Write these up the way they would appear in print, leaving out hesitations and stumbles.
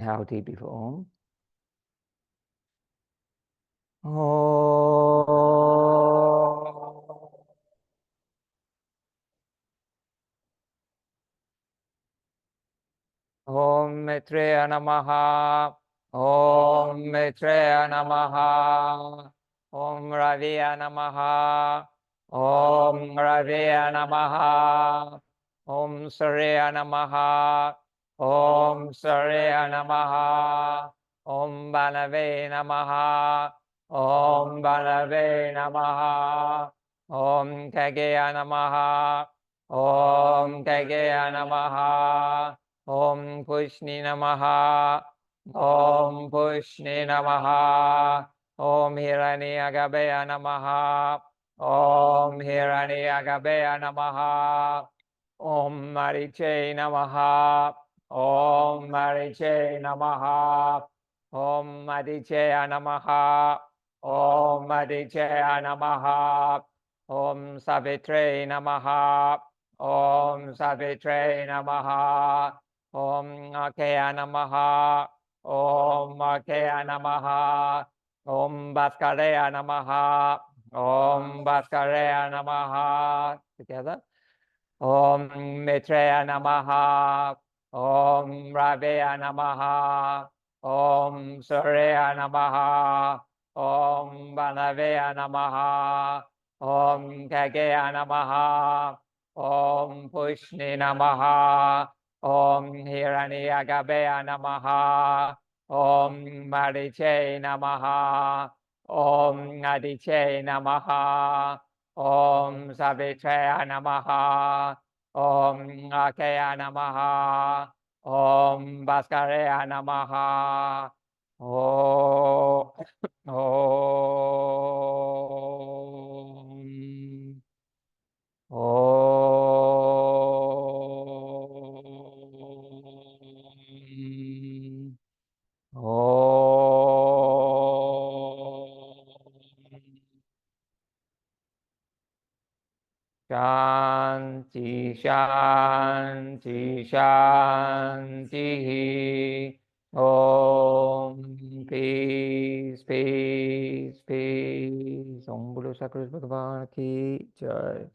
How deep before? Om. Om Maitreya Namaha. Om Maitreya Namaha. Om Raviya Namaha. Om Raviya Namaha. Om Surya Namaha. Om Surya Namaha. Om Banave Namaha. Om Banave Namaha. Om Kageya Namaha. Om Kageya Namaha. Om Pushni Namaha. Om Pushni Namaha. Om Hiranyagabhaya Namaha. Om Hiranyagabhaya Namaha. Om Mariche Namaha. Om Mariche Namaha. Om Mariche Namaha. Om Mariche Namaha. Om Savitre Namaha. Om Savitre Namaha. Om Akaya Namaha. Om Akaya Namaha. Om Bhaskareya Namaha. Om Bhaskareya Namaha. Together. Om Maitreya Namaha. Om Raveya Namaha. Om Surya Namaha. Om Banaveya Namaha. Om Kageya Namaha. Om Pushni Namaha. Om Hiranyagabhaya Namaha. Om Mariche Namaha. Om Nadiche Namaha. Om Savitraya Namaha. Om Akaya Namaha. Om Bhaskareya Namaha. Om. Shanti, Shanti, Shanti. Om. Peace, peace, peace. Om Bolo Sakras Bhagavan Ki Jai.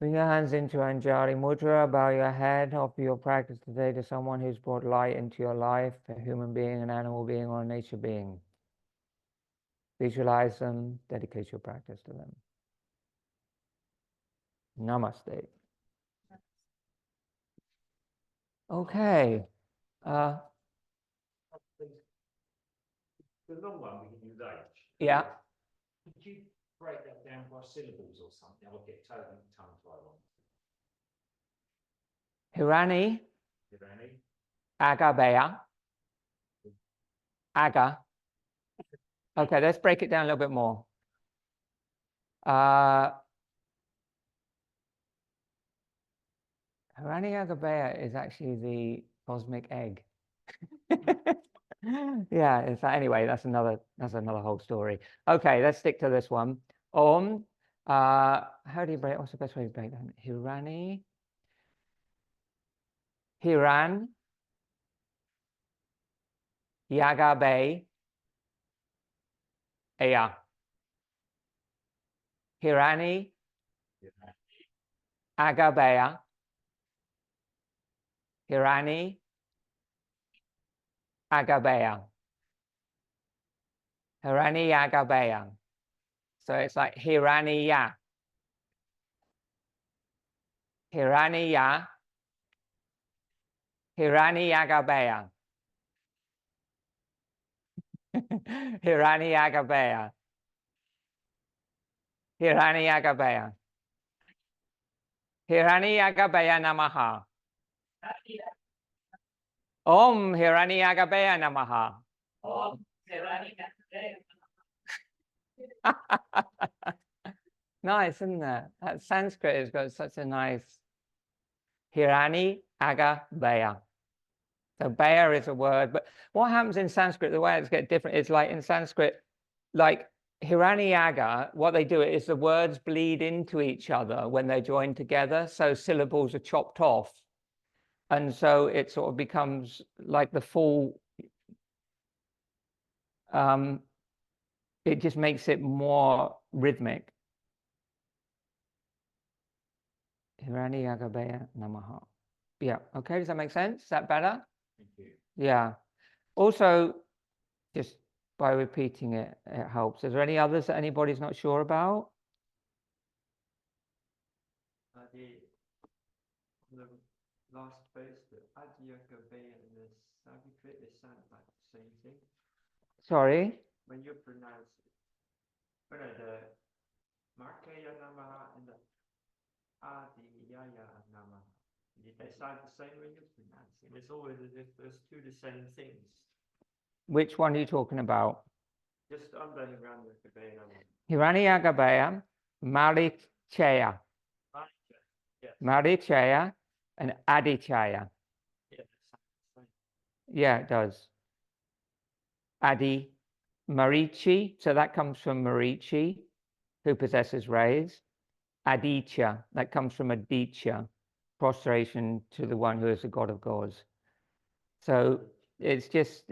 Bring your hands into Anjali Mudra. Bow your head. Offer your practice today to someone who's brought light into your life, a human being, an animal being, or a nature being. Visualize them. Dedicate your practice to them. Namaste. Okay. The long one we can use H. Yeah. Could you break that down by syllables or something? I'll get totally tongue-tied on. Hirani. Hirani. Agabaya. Aga. Okay, let's break it down a little bit more. Hirani Agabaya is actually the cosmic egg. Yeah, it's anyway, that's another whole story. Okay, let's stick to this one. Om. How do you break? What's the best way to break that? Hirani. Hiran. Yagabe. Aya. Hirani. Agabaya. Hirani. Agabaya. Hirani Agabaya. So it's like Hiraniya. Hiraniya. Hirani Agabaya. Hirani Agabaya. Hirani Agabaya. Hirani Agabaya Namaha. Om Hirani Agabaya Namaha. Om Hirani Agabaya. Nice, isn't it? That Sanskrit has got such a nice Hirani Agabaya. So Baya is a word, but what happens in Sanskrit, the way it's get different, is like in Sanskrit, like Hiranyaga, what they do is the words bleed into each other when they join together, so syllables are chopped off. And so it sort of becomes like the full, it just makes it more rhythmic. Hirani Agabaya Namaha. Yeah, okay, does that make sense? Is that better? Thank you. Yeah. Also, just by repeating it, it helps. Is there any others that anybody's not sure about? The last phrase, the Adhyagabaya and the Savikrit, they sound like the same thing. Sorry? When you pronounce it. But the Markaya Namaha and the Adhyaya Namaha, they sound the same when you pronounce it. It's always as if there's two the same things. Which one are you talking about? Just under Hiranyagabaya Namaha. Hiranyagabaya, Marichaya. Yes. Marichaya and Adichaya. Yeah, Yeah, it does. Adi, Marichi, so that comes from Marichi, who possesses rays. Aditya, that comes from Aditya, prostration to the one who is the god of gods. So it's just,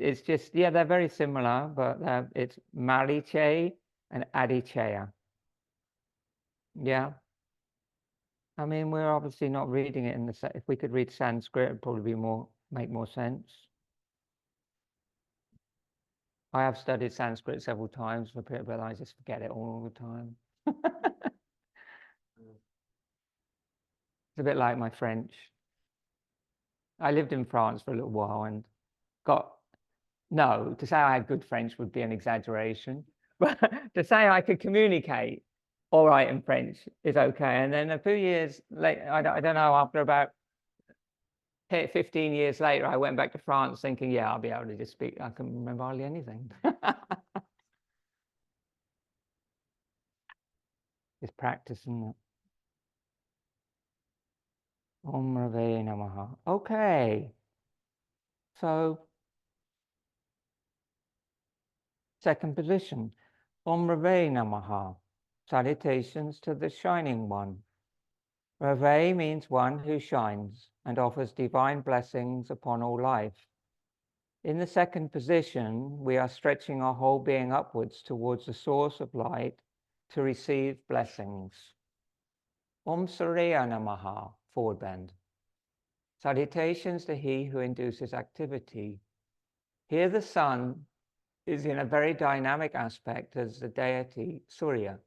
yeah, they're very similar, but it's Mariche and Adichaya. Yeah. I mean, we're obviously not reading it in the, if we could read Sanskrit, it'd probably be make more sense. I have studied Sanskrit several times, but I just forget it all the time. It's a bit like my French. I lived in France for a little while and no, to say I had good French would be an exaggeration, but to say I could communicate all right in French is okay. And then a few years later, I don't know, after about 15 years later, I went back to France thinking, yeah, I'll be able to just speak. I can remember hardly anything. It's practice, isn't it? Om Rave Namaha. Okay. So, second position. Om Rave Namaha. Salutations to the Shining One. Rave means one who shines and offers divine blessings upon all life. In the second position, we are stretching our whole being upwards towards the source of light to receive blessings. Om Surya Namaha, forward bend. Salutations to he who induces activity. Here the sun is in a very dynamic aspect as the deity Surya.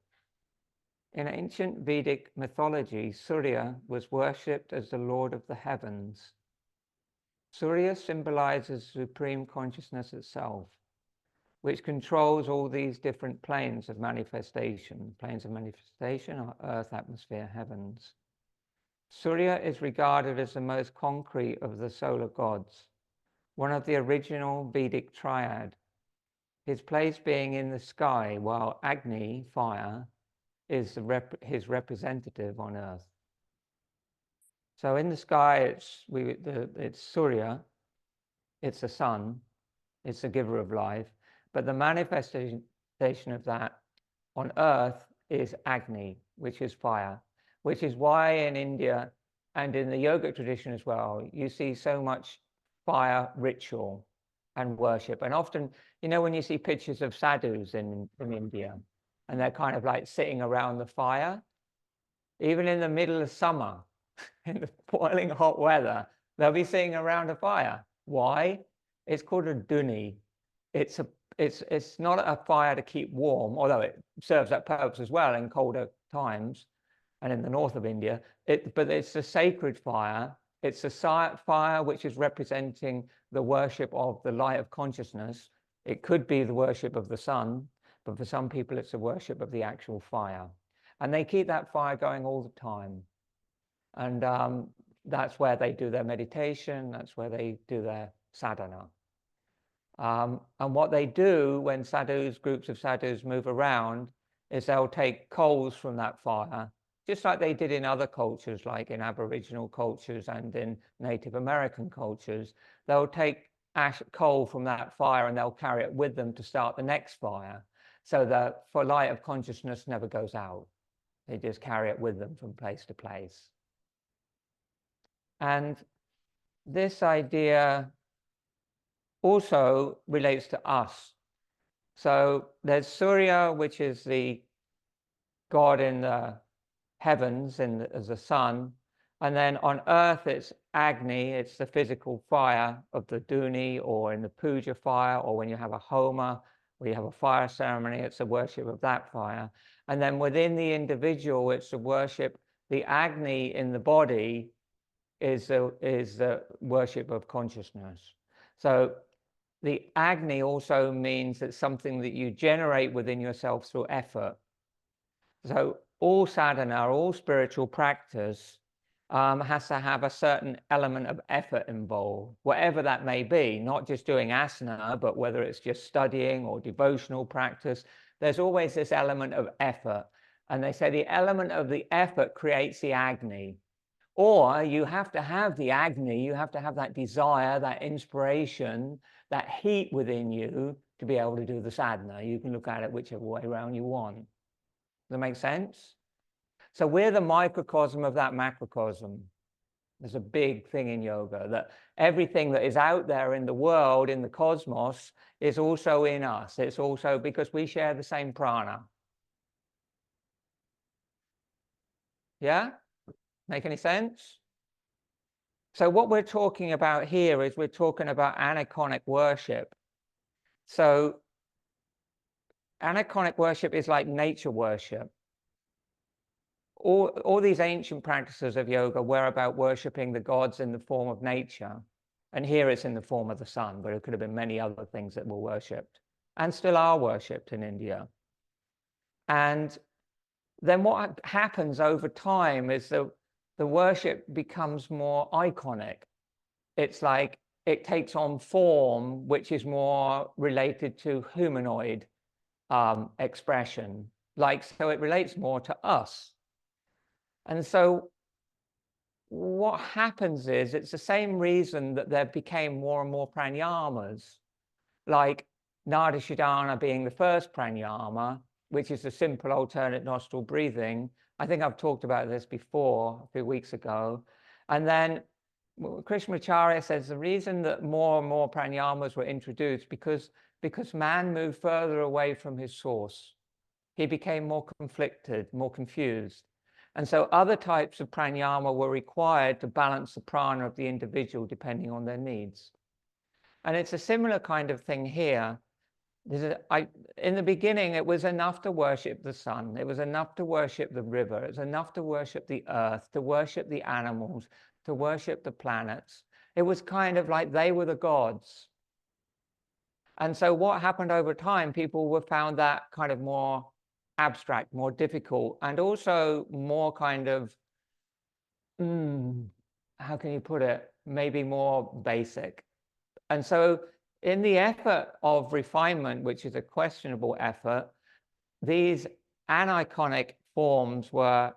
In ancient Vedic mythology, Surya was worshipped as the lord of the heavens. Surya symbolizes supreme consciousness itself, which controls all these different planes of manifestation. Planes of manifestation are earth, atmosphere, heavens. Surya is regarded as the most concrete of the solar gods, one of the original Vedic triad, his place being in the sky, while Agni, fire, is his representative on earth. So in the sky, it's Surya, it's the sun, it's the giver of life, but the manifestation of that on earth is Agni, which is fire, which is why in India and in the yogic tradition as well, you see so much fire ritual and worship. And often, when you see pictures of sadhus in India, and they're kind of like sitting around the fire, even in the middle of summer, in the boiling hot weather, they'll be sitting around a fire. Why? It's called a dhuni. It's not a fire to keep warm, although it serves that purpose as well in colder times and in the north of India. But it's a sacred fire. It's a fire which is representing the worship of the light of consciousness. It could be the worship of the sun, but for some people it's the worship of the actual fire. And they keep that fire going all the time. And that's where they do their meditation. That's where they do their sadhana. And what they do when groups of sadhus move around is they'll take coals from that fire, just like they did in other cultures, like in Aboriginal cultures and in Native American cultures. They'll take coal from that fire and they'll carry it with them to start the next fire, so that for light of consciousness never goes out. They just carry it with them from place to place. And this idea also relates to us. So there's Surya, which is the god in the heavens as the sun. And then on earth, it's Agni, it's the physical fire of the Duni, or in the puja fire, or when you have a homa, where you have a fire ceremony, it's the worship of that fire. And then within the individual, it's the worship, the Agni in the body is the worship of consciousness. So the Agni also means it's something that you generate within yourself through effort. So all sadhana, all spiritual practice has to have a certain element of effort involved, whatever that may be, not just doing asana, but whether it's just studying or devotional practice, there's always this element of effort. And they say the element of the effort creates the Agni. Or you have to have the Agni, you have to have that desire, that inspiration, that heat within you to be able to do the sadhana. You can look at it whichever way around you want. Does that make sense? So we're the microcosm of that macrocosm. There's a big thing in yoga that everything that is out there in the world, in the cosmos, is also in us. It's also because we share the same prana. Yeah? Make any sense? So what we're talking about here is we're talking about aniconic worship. So aniconic worship is like nature worship. All these ancient practices of yoga were about worshipping the gods in the form of nature. And here it's in the form of the sun, but it could have been many other things that were worshipped and still are worshipped in India. And then what happens over time is the worship becomes more iconic. It's like it takes on form which is more related to humanoid expression. So it relates more to us. And so what happens is it's the same reason that there became more and more pranayamas, like Nadi Shadana being the first pranayama, which is the simple alternate nostril breathing. I think I've talked about this before a few weeks ago. And then Krishnamacharya says the reason that more and more pranayamas were introduced because man moved further away from his source. He became more conflicted, more confused. And so other types of pranayama were required to balance the prana of the individual depending on their needs. And it's a similar kind of thing here. In the beginning, it was enough to worship the sun. It was enough to worship the river. It was enough to worship the earth, to worship the animals, to worship the planets. It was kind of like they were the gods. And so what happened over time, people were found that kind of more abstract, more difficult, and also more kind of, how can you put it, maybe more basic. And so in the effort of refinement, which is a questionable effort, these aniconic forms were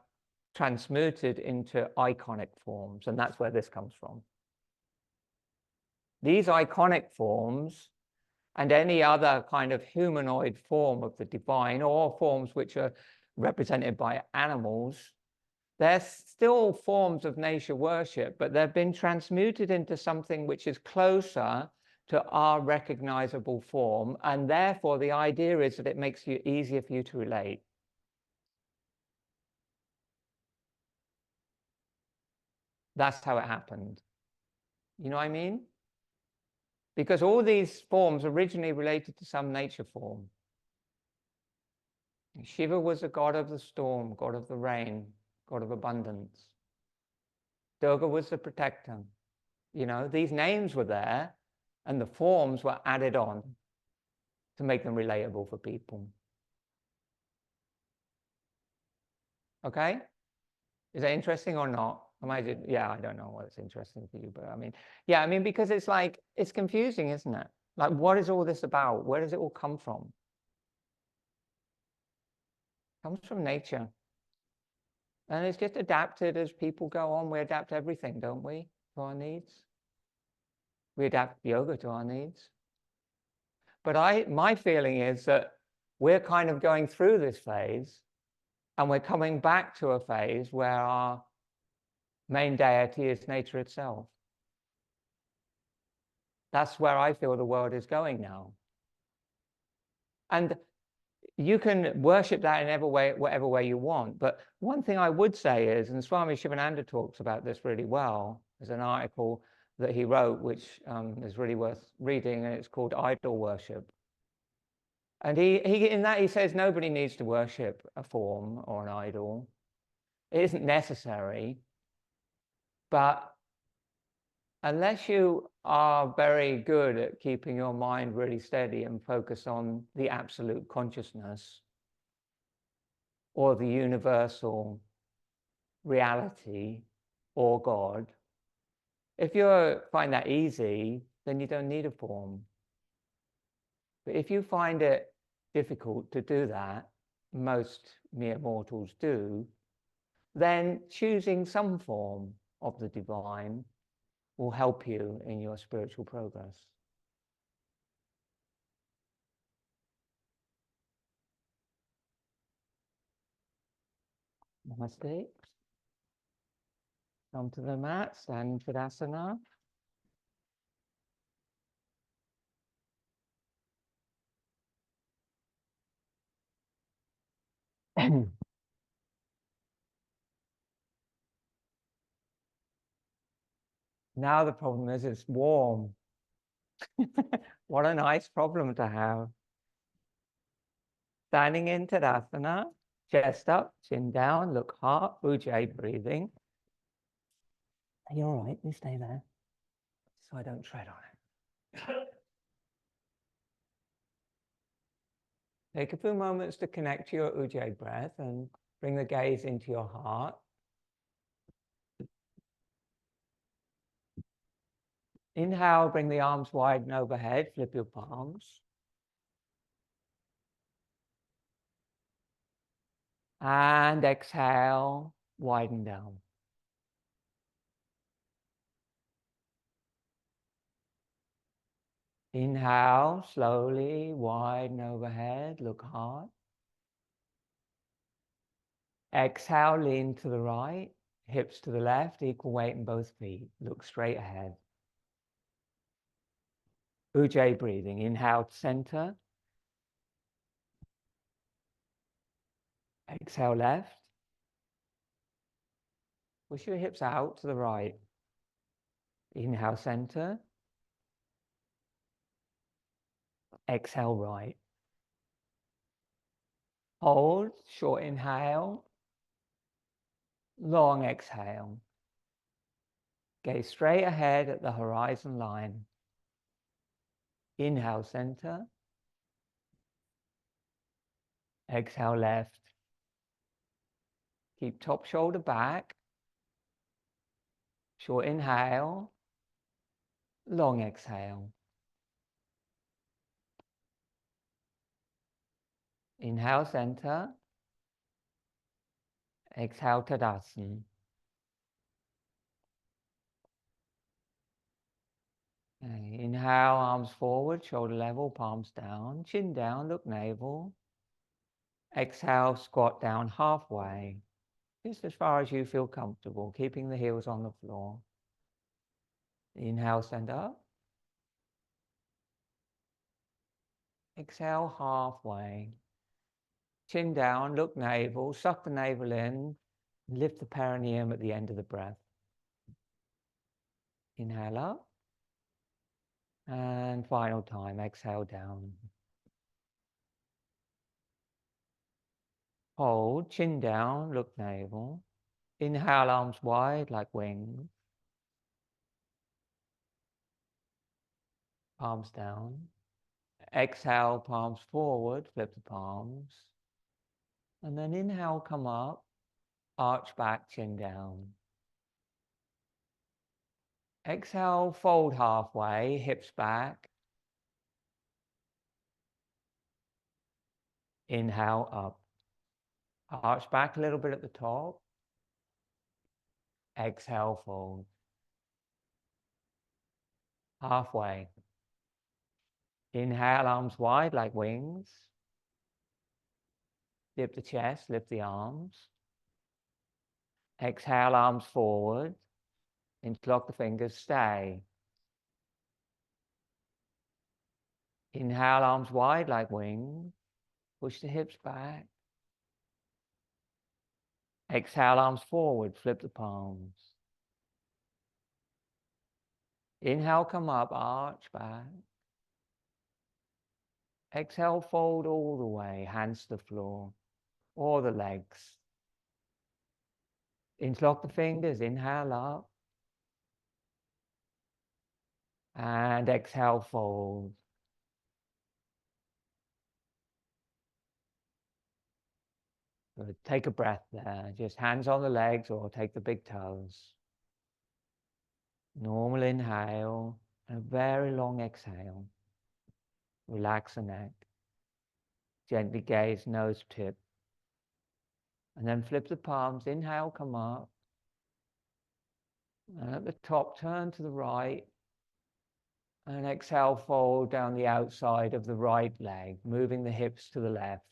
transmuted into iconic forms, and that's where this comes from. These iconic forms and any other kind of humanoid form of the divine, or forms which are represented by animals, they're still forms of nature worship, but they've been transmuted into something which is closer to our recognizable form, and therefore the idea is that it makes it easier for you to relate. That's how it happened. You know what I mean? Because all these forms originally related to some nature form. Shiva was the god of the storm, god of the rain, god of abundance. Durga was the protector. You know, these names were there and the forms were added on to make them relatable for people. Okay? Is that interesting or not? Yeah, I don't know what's interesting for you, but I mean, yeah, I mean, because it's like, it's confusing, isn't it? Like, what is all this about? Where does it all come from? It comes from nature. And it's just adapted as people go on. We adapt everything, don't we, to our needs? We adapt yoga to our needs. But my feeling is that we're kind of going through this phase and we're coming back to a phase where our main deity is nature itself. That's where I feel the world is going now. And you can worship that in whatever way you want. But one thing I would say is, and Swami Shivananda talks about this really well, there's an article that he wrote, which is really worth reading, and it's called Idol Worship. And in that he says nobody needs to worship a form or an idol. It isn't necessary. But unless you are very good at keeping your mind really steady and focused on the absolute consciousness or the universal reality or God, if you find that easy, then you don't need a form. But if you find it difficult to do that, most mere mortals do, then choosing some form of the divine will help you in your spiritual progress. Namaste. Come to the mat, stand in Tadasana. Now the problem is it's warm. What a nice problem to have. Standing in Tadasana, chest up, chin down, look hard, Ujjayi breathing. Are you all right? You stay there so I don't tread on it. Take a few moments to connect to your Ujjayi breath and bring the gaze into your heart. Inhale, bring the arms wide and overhead, flip your palms. And exhale, widen down. Inhale, slowly, widen overhead, look hard. Exhale, lean to the right, hips to the left, equal weight in both feet. Look straight ahead. Ujjayi breathing. Inhale, center. Exhale, left. Push your hips out to the right. Inhale, center. Exhale, right. Hold, short inhale. Long exhale. Gaze straight ahead at the horizon line. Inhale, center. Exhale, left. Keep top shoulder back. Short inhale. Long exhale. Inhale, center. Exhale, Tadasana. Okay. Inhale, arms forward, shoulder level, palms down, chin down, look navel. Exhale, squat down halfway, just as far as you feel comfortable, keeping the heels on the floor. Inhale, stand up. Exhale, halfway. Chin down, look navel, suck the navel in, lift the perineum at the end of the breath. Inhale up. And final time, exhale down. Hold, chin down, look navel. Inhale, arms wide like wings. Palms down. Exhale, palms forward, flip the palms. And then inhale, come up, arch back, chin down. Exhale, fold halfway, hips back. Inhale, up. Arch back a little bit at the top. Exhale, fold. Halfway. Inhale, arms wide like wings. Lift the chest, lift the arms. Exhale, arms forward. Interlock the fingers, stay. Inhale, arms wide like wings. Push the hips back. Exhale, arms forward, flip the palms. Inhale, come up, arch back. Exhale, fold all the way, hands to the floor or the legs. Interlock the fingers, inhale up. And exhale, fold. Good. Take a breath there. Just hands on the legs or take the big toes. Normal inhale and a very long exhale. Relax the neck. Gently gaze, nose tip. And then flip the palms. Inhale, come up. And at the top, turn to the right. And exhale, fold down the outside of the right leg, moving the hips to the left.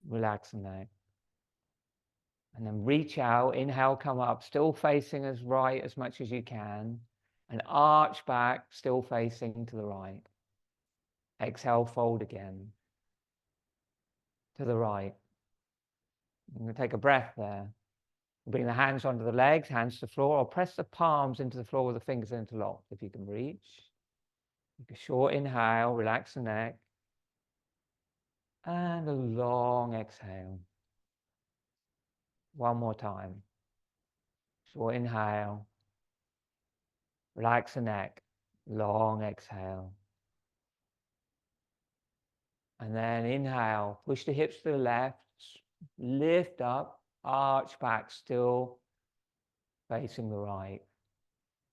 Relax the neck. And then reach out, inhale, come up, still facing as right as much as you can. And arch back, still facing to the right. Exhale, fold again. To the right. I'm going to take a breath there. Bring the hands onto the legs, hands to the floor, or press the palms into the floor with the fingers interlocked if you can reach. Take a short inhale, relax the neck. And a long exhale. One more time. Short inhale. Relax the neck. Long exhale. And then inhale. Push the hips to the left. Lift up. Arch back. Still facing the right.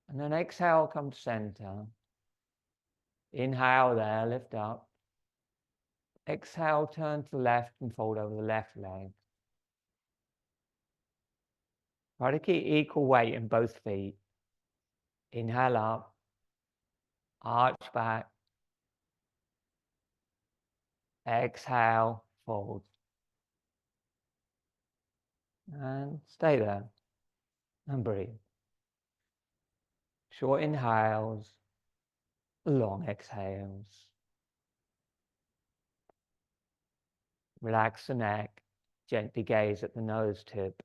And then exhale. Come to center. Inhale there. Lift up. Exhale. Turn to the left and fold over the left leg. Try to keep equal weight in both feet. Inhale up. Arch back. Exhale, fold. And stay there. And breathe. Short inhales, long exhales. Relax the neck. Gently gaze at the nose tip.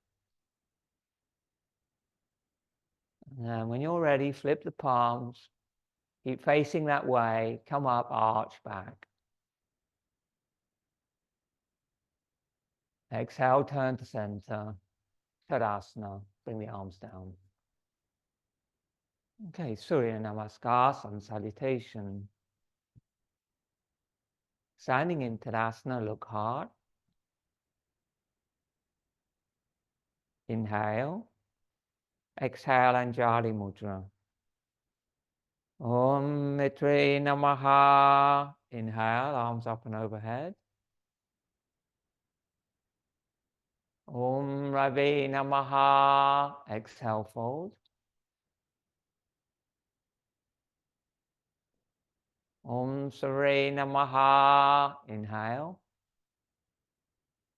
And when you're ready, flip the palms. Keep facing that way. Come up, arch back. Exhale, turn to center. Tadasana. Bring the arms down. Okay, Surya Namaskar, sun salutation. Standing in Tadasana, look hard. Inhale. Exhale, Anjali Mudra. Om Mitre Namaha. Inhale, arms up and overhead. Om Ravi Namaha. Exhale, fold. Om Surya Namaha. Inhale.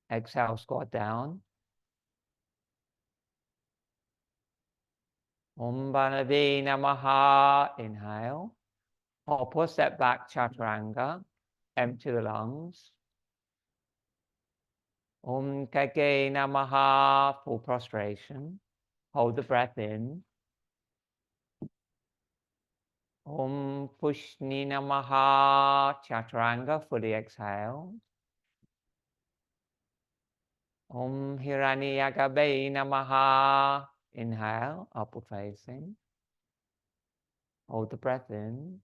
Exhale, squat down. Om Banavi Namaha. Inhale. Hop or step back, chaturanga. Empty the lungs. Om Keke Namaha. Full prostration. Hold the breath in. Om Pushni Namaha. Chaturanga, fully exhale. Om Hiranyagabe Namaha. Inhale, upward facing. Hold the breath in.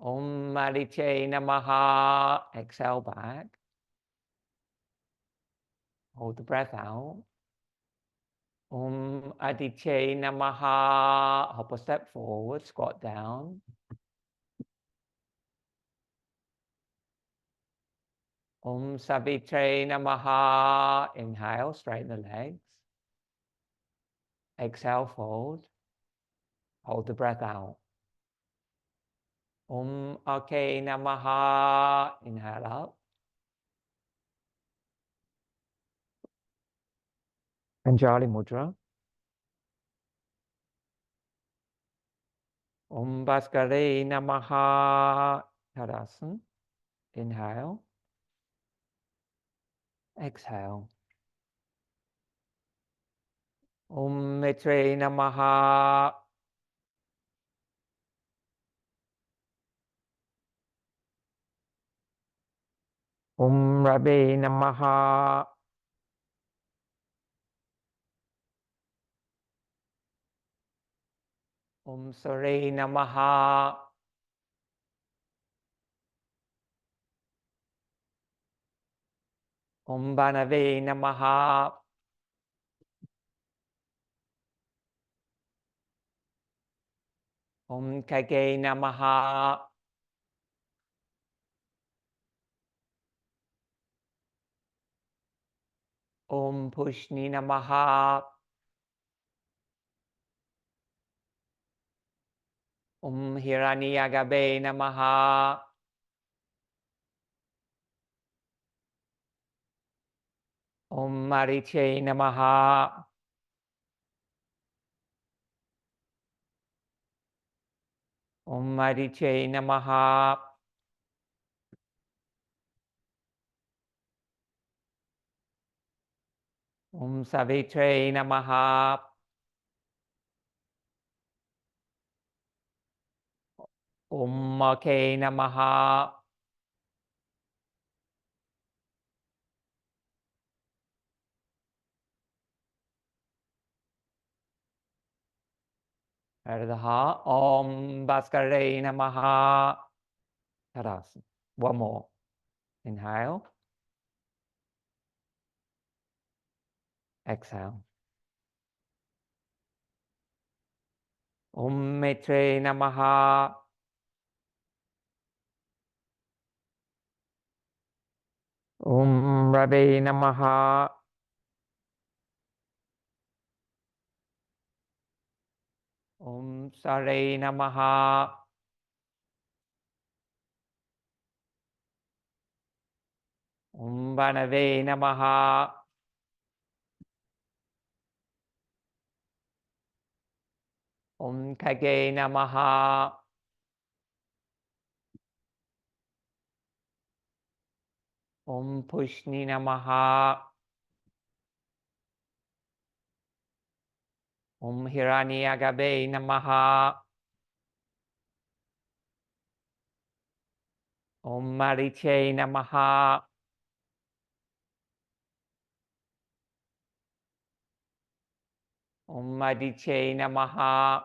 Om Mariche Namaha. Exhale back. Hold the breath out. Om Adiche Namaha. Hop a step forward, squat down. Om Savitre Namaha. Inhale, straighten the legs. Exhale, fold. Hold the breath out. Om Ake Namaha. Inhale up. Anjali Mudra. Om Bhaskare Namaha. Tadasana. Inhale. Exhale. Om Maitre Namaha. Om Rabbe Namaha. Om Sare Namaha. Om Banave Namaha. Om Kage Namaha. Om Pushni Namaha. Om Hiranyagabe Namaha. Om Mariche Namaha. Om Mariche Namaha. Om Savitre Namaha. Om Make Namaha. Out of the heart. Om Bhaskare Namaha. Tadasana. One more. Inhale. Exhale. Om Maitre Namaha. Om Rabbe Namaha. Om Sare Namaha. Om Banave Namaha. Om Kage Namaha. Om Pushni Namaha. Om Hiranyagabe Namaha. Om Mariche Namaha. Om Madiche Namaha.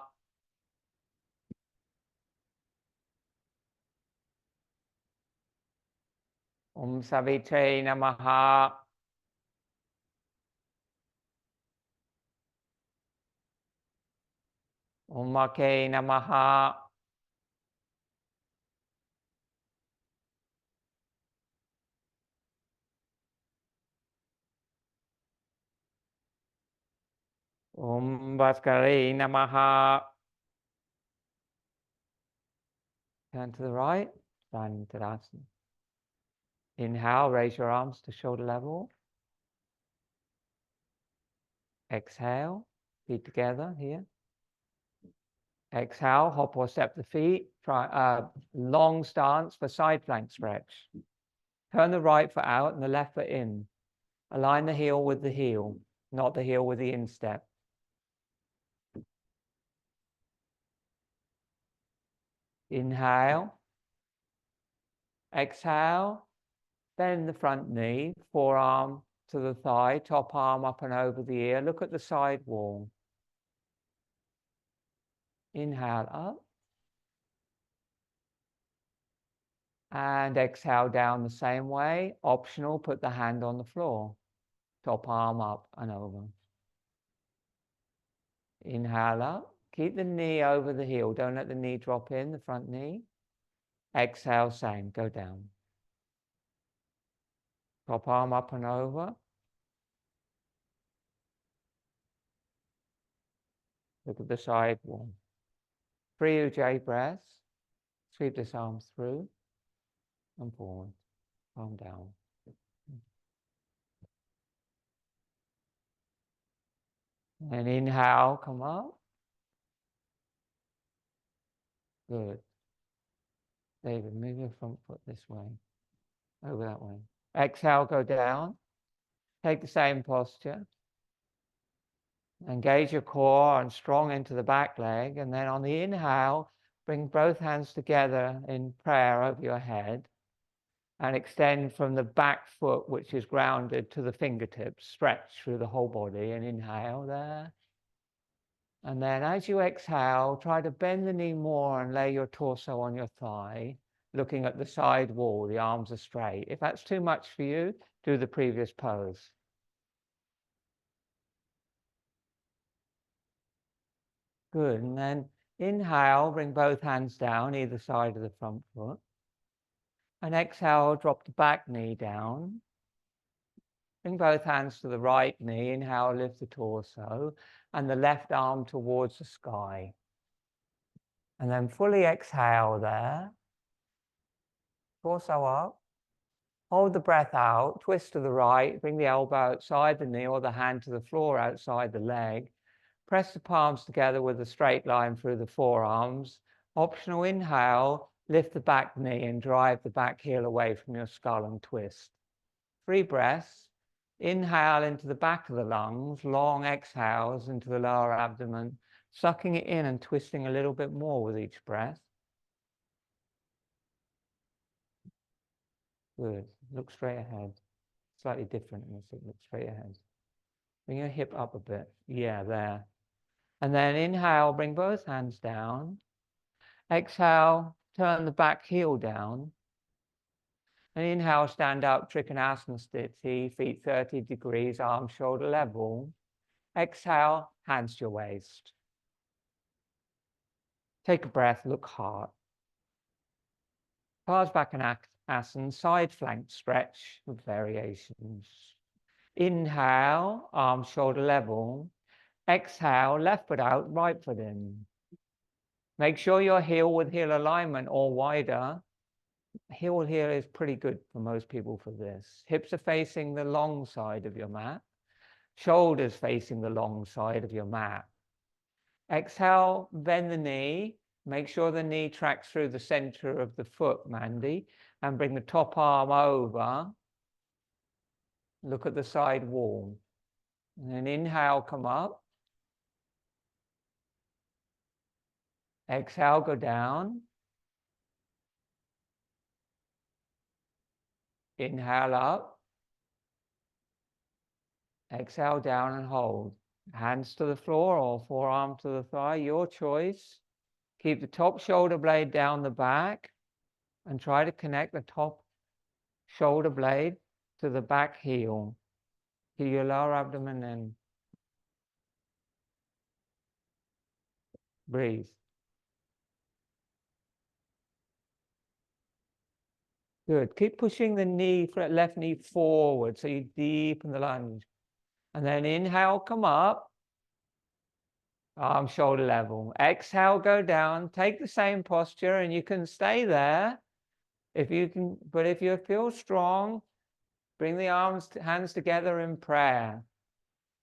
Om Savitre Namaha. Om Make Namaha. Om Bhaskare Namaha. Turn to the right, standing Tadasana. Inhale, raise your arms to shoulder level. Exhale, feet together here. Exhale, hop or step the feet. Try long stance for side plank stretch. Turn the right foot out and the left foot in. Align the heel with the heel, not the heel with the instep. Inhale. Exhale. Bend the front knee, forearm to the thigh, top arm up and over the ear. Look at the side wall. Inhale up. And exhale down the same way. Optional, put the hand on the floor. Top arm up and over. Inhale up. Keep the knee over the heel. Don't let the knee drop in, the front knee. Exhale, same. Go down. Top arm up and over. Look at the side wall. 3 Ujjayi breaths. Sweep this arm through and forward. Calm down. And inhale, come up. Good. David, move your front foot this way. Over that way. Exhale, go down. Take the same posture. Engage your core and strong into the back leg. And then on the inhale, bring both hands together in prayer over your head. And extend from the back foot, which is grounded, to the fingertips. Stretch through the whole body and inhale there. And then as you exhale, try to bend the knee more and lay your torso on your thigh, looking at the side wall. The arms are straight. If that's too much for you, do the previous pose. Good. And then inhale, bring both hands down, either side of the front foot. And exhale, drop the back knee down. Bring both hands to the right knee. Inhale, lift the torso. And the left arm towards the sky. And then fully exhale there. Torso up. Hold the breath out. Twist to the right. Bring the elbow outside the knee or the hand to the floor outside the leg. Press the palms together with a straight line through the forearms. Optional inhale. Lift the back knee and drive the back heel away from your skull and twist. 3 breaths. Inhale into the back of the lungs. Long exhales into the lower abdomen. Sucking it in and twisting a little bit more with each breath. Good. Look straight ahead. Slightly different. Look straight ahead. Bring your hip up a bit. Yeah, there. And then inhale, bring both hands down. Exhale, turn the back heel down. And inhale, stand up, Trikonasana Sthiti, feet 30 degrees, arms shoulder level. Exhale, hands to your waist. Take a breath, look hard. Pause back in Asana, side flank stretch with variations. Inhale, arms shoulder level. Exhale, left foot out, right foot in. Make sure your heel with heel alignment or wider. Heel here is pretty good for most people for this. Hips are facing the long side of your mat. Shoulders facing the long side of your mat. Exhale, bend the knee. Make sure the knee tracks through the center of the foot, Mandy, and bring the top arm over. Look at the side wall. And then inhale, come up. Exhale, go down. Inhale up. Exhale down and hold. Hands to the floor or forearm to the thigh, your choice. Keep the top shoulder blade down the back and try to connect the top shoulder blade to the back heel. To your lower abdomen and breathe. Good. Keep pushing the knee, left knee forward so you deepen the lunge. And then inhale, come up. Arm shoulder level. Exhale, go down. Take the same posture and you can stay there if you can. But if you feel strong, bring the hands together in prayer.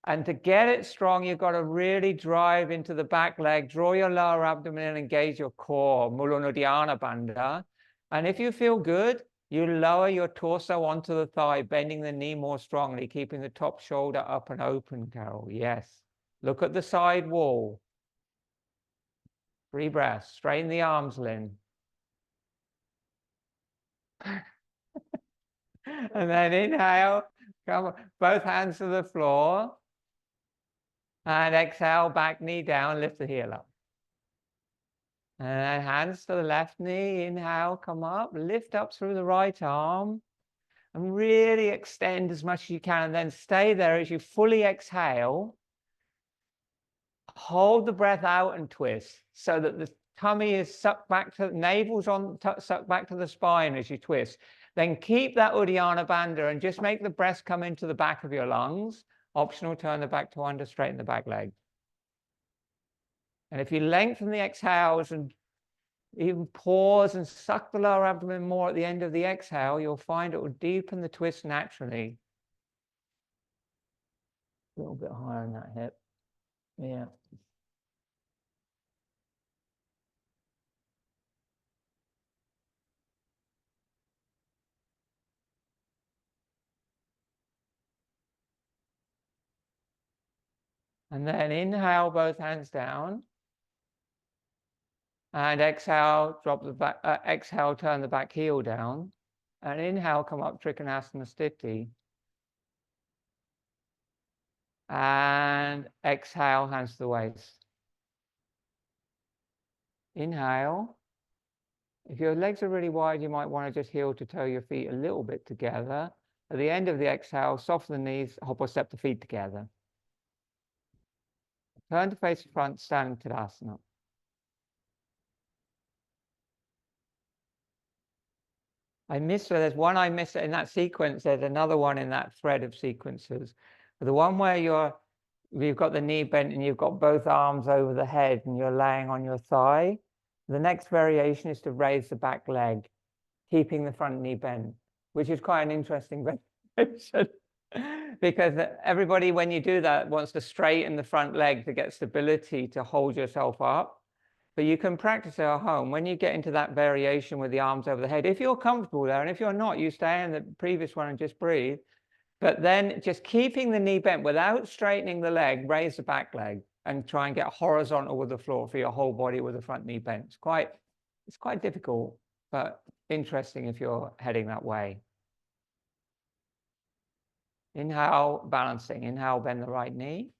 And to get it strong, you've got to really drive into the back leg, draw your lower abdomen and engage your core, Mula Uddiyana Bandha. And if you feel good, you lower your torso onto the thigh, bending the knee more strongly, keeping the top shoulder up and open, Carol. Yes. Look at the side wall. 3 breaths. Straighten the arms, Lynn. And then inhale, come on, both hands to the floor. And exhale, back knee down, lift the heel up. And then hands to the left knee, inhale, come up, lift up through the right arm. And really extend as much as you can. And then stay there as you fully exhale. Hold the breath out and twist so that the tummy is sucked back to the navel's sucked back to the spine as you twist. Then keep that Uddiyana Bandha and just make the breath come into the back of your lungs. Optional, turn the back to under, straighten the back leg. And if you lengthen the exhales and even pause and suck the lower abdomen more at the end of the exhale, you'll find it will deepen the twist naturally. A little bit higher in that hip. Yeah. And then inhale, both hands down. And exhale, drop the back, exhale, turn the back heel down. And inhale, come up Trikonasana Sthiti. And exhale, hands to the waist. Inhale. If your legs are really wide, you might want to just heel to toe your feet a little bit together. At the end of the exhale, soften the knees, hop or step the feet together. Turn to face the front, standing Tadasana. There's one I missed in that sequence. There's another one in that thread of sequences. The one where you've got the knee bent and you've got both arms over the head and you're laying on your thigh. The next variation is to raise the back leg, keeping the front knee bent, which is quite an interesting variation. Because everybody, when you do that, wants to straighten the front leg to get stability to hold yourself up. But you can practice it at home. When you get into that variation with the arms over the head, if you're comfortable there, and if you're not, you stay in the previous one and just breathe. But then just keeping the knee bent without straightening the leg, raise the back leg and try and get horizontal with the floor for your whole body with the front knee bent. It's quite difficult, but interesting if you're heading that way. Inhale, balancing. Inhale, bend the right knee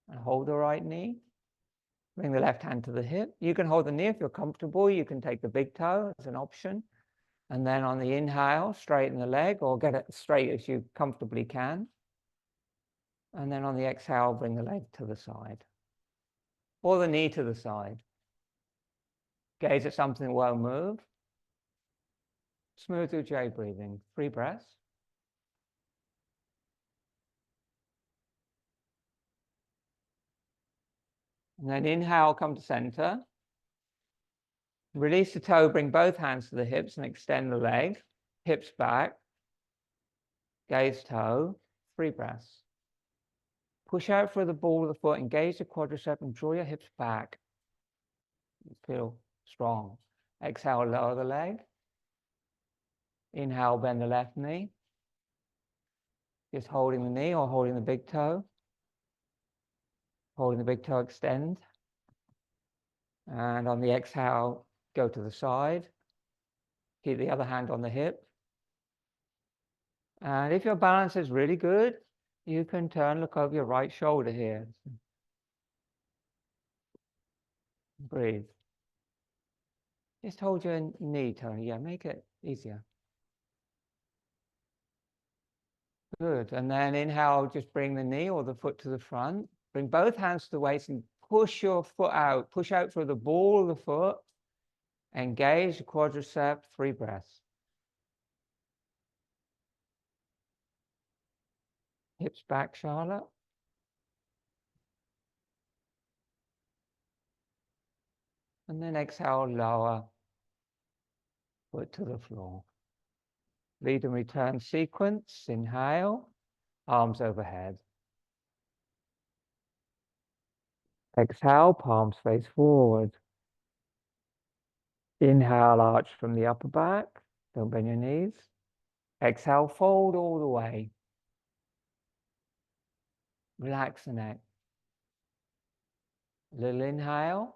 and hold the right knee. Bring the left hand to the hip. You can hold the knee if you're comfortable. You can take the big toe as an option. And then on the inhale, straighten the leg or get it straight as you comfortably can. And then on the exhale, bring the leg to the side or the knee to the side. Gaze at something that won't move. Smooth Ujjayi breathing. 3 breaths. And then inhale, come to center. Release the toe, bring both hands to the hips and extend the leg. Hips back. Gaze toe. 3 breaths. Push out through the ball of the foot, engage the quadricep and draw your hips back. Feel strong. Exhale, lower the leg. Inhale, bend the left knee. Just holding the knee or holding the big toe. Holding the big toe, extend. And on the exhale, go to the side. Keep the other hand on the hip. And if your balance is really good, you can look over your right shoulder here. Breathe. Just hold your knee, Tony. Yeah, make it easier. Good. And then inhale, just bring the knee or the foot to the front. Bring both hands to the waist and push your foot out. Push out through the ball of the foot. Engage the quadricep. 3 breaths. Hips back, Charlotte. And then exhale, lower. Foot to the floor. Lead and return sequence. Inhale, arms overhead. Exhale, palms face forward. Inhale, arch from the upper back. Don't bend your knees. Exhale, fold all the way. Relax the neck. Little inhale.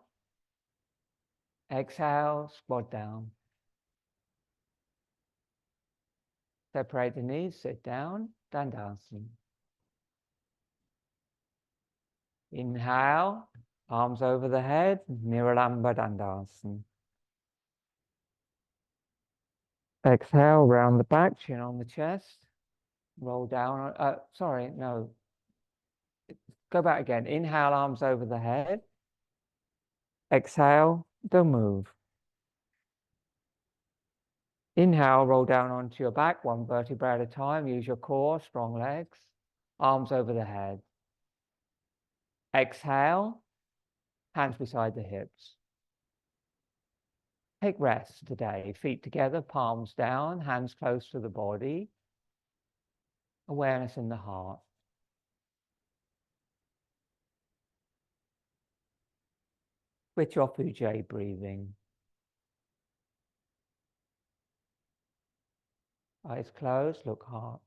Exhale, squat down. Separate the knees, sit down, Dandasana. Inhale, arms over the head, Niralamba Dandasana. Exhale, round the back, chin on the chest. Roll down, sorry, no. Go back again. Inhale, arms over the head. Exhale, don't move. Inhale, roll down onto your back, 1 vertebra at a time. Use your core, strong legs. Arms over the head. Exhale, hands beside the hips. Take rest today. Feet together, palms down, hands close to the body. Awareness in the heart. Switch off Ujjayi breathing. Eyes closed, look heart.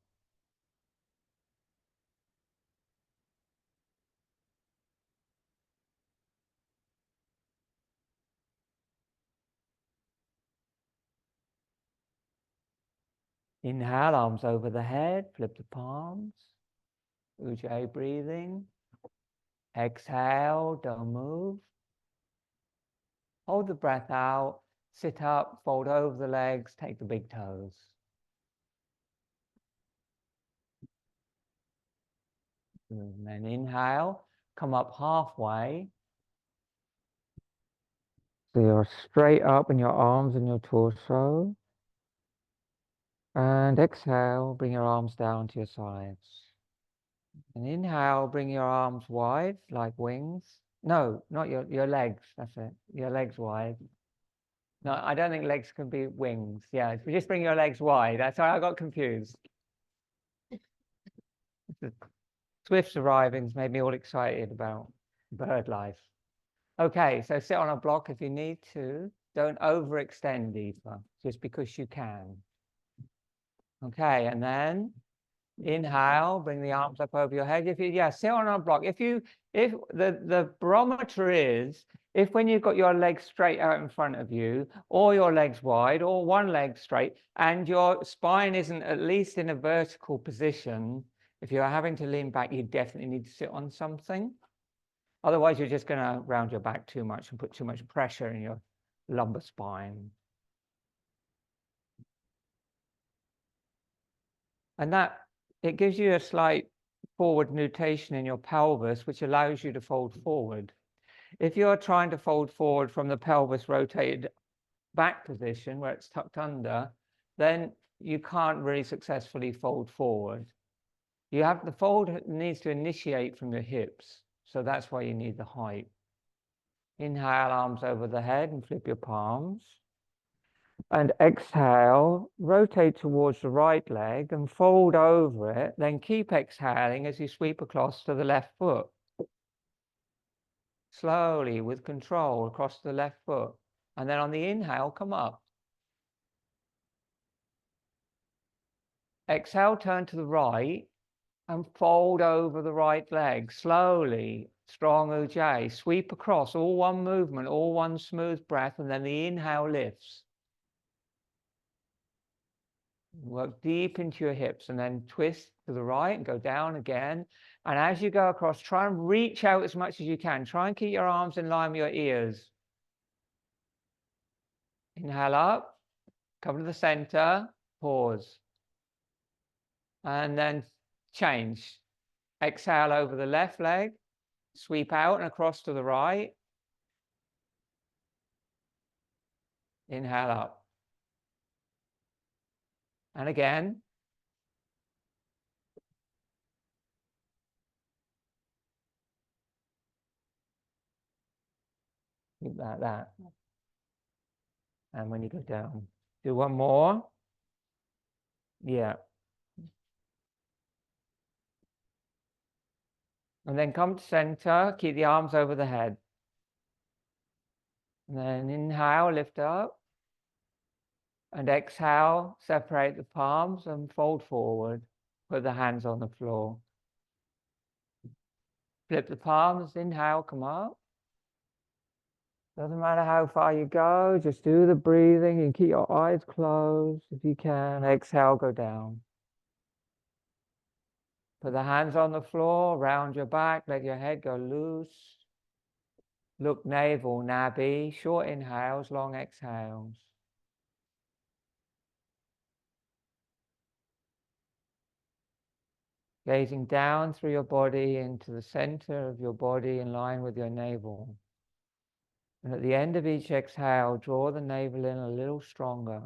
Inhale, arms over the head, flip the palms. Ujjayi breathing. Exhale, don't move. Hold the breath out, sit up, fold over the legs, take the big toes. And then inhale, come up halfway. So you're straight up in your arms and your torso. And exhale, bring your arms down to your sides. And inhale, bring your arms wide like wings. No, not your legs. That's it. Your legs wide. No, I don't think legs can be wings. Yeah, just bring your legs wide. That's why I got confused. Swift's arriving's made me all excited about bird life. Okay, so sit on a block if you need to. Don't overextend either, just because you can. Okay, and then inhale, bring the arms up over your head. If you sit on a block. If the barometer is if when you've got your legs straight out in front of you, or your legs wide, or one leg straight, and your spine isn't at least in a vertical position, if you're having to lean back, you definitely need to sit on something. Otherwise, you're just going to round your back too much and put too much pressure in your lumbar spine. And that it gives you a slight forward nutation in your pelvis, which allows you to fold forward. If you're trying to fold forward from the pelvis rotated back position where it's tucked under, then you can't really successfully fold forward. You have the fold needs to initiate from your hips. So that's why you need the height. Inhale, arms over the head and flip your palms. And exhale, rotate towards the right leg and fold over it. Then keep exhaling as you sweep across to the left foot. Slowly, with control, across the left foot. And then on the inhale, come up. Exhale, turn to the right and fold over the right leg. Slowly, strong Ujjayi. Sweep across, all one movement, all one smooth breath, and then the inhale lifts. Work deep into your hips and then twist to the right and go down again. And as you go across, try and reach out as much as you can. Try and keep your arms in line with your ears. Inhale up, come to the center, pause. And then change. Exhale over the left leg, sweep out and across to the right. Inhale up. And again. Keep that. And when you go down, do one more. Yeah. And then come to center, keep the arms over the head. And then inhale, lift up. And exhale, separate the palms and fold forward. Put the hands on the floor. Flip the palms, inhale, come up. Doesn't matter how far you go, just do the breathing and keep your eyes closed if you can. Exhale, go down. Put the hands on the floor, round your back, let your head go loose. Look navel, Nadi, short inhales, long exhales. Gazing down through your body into the center of your body in line with your navel. And at the end of each exhale, draw the navel in a little stronger.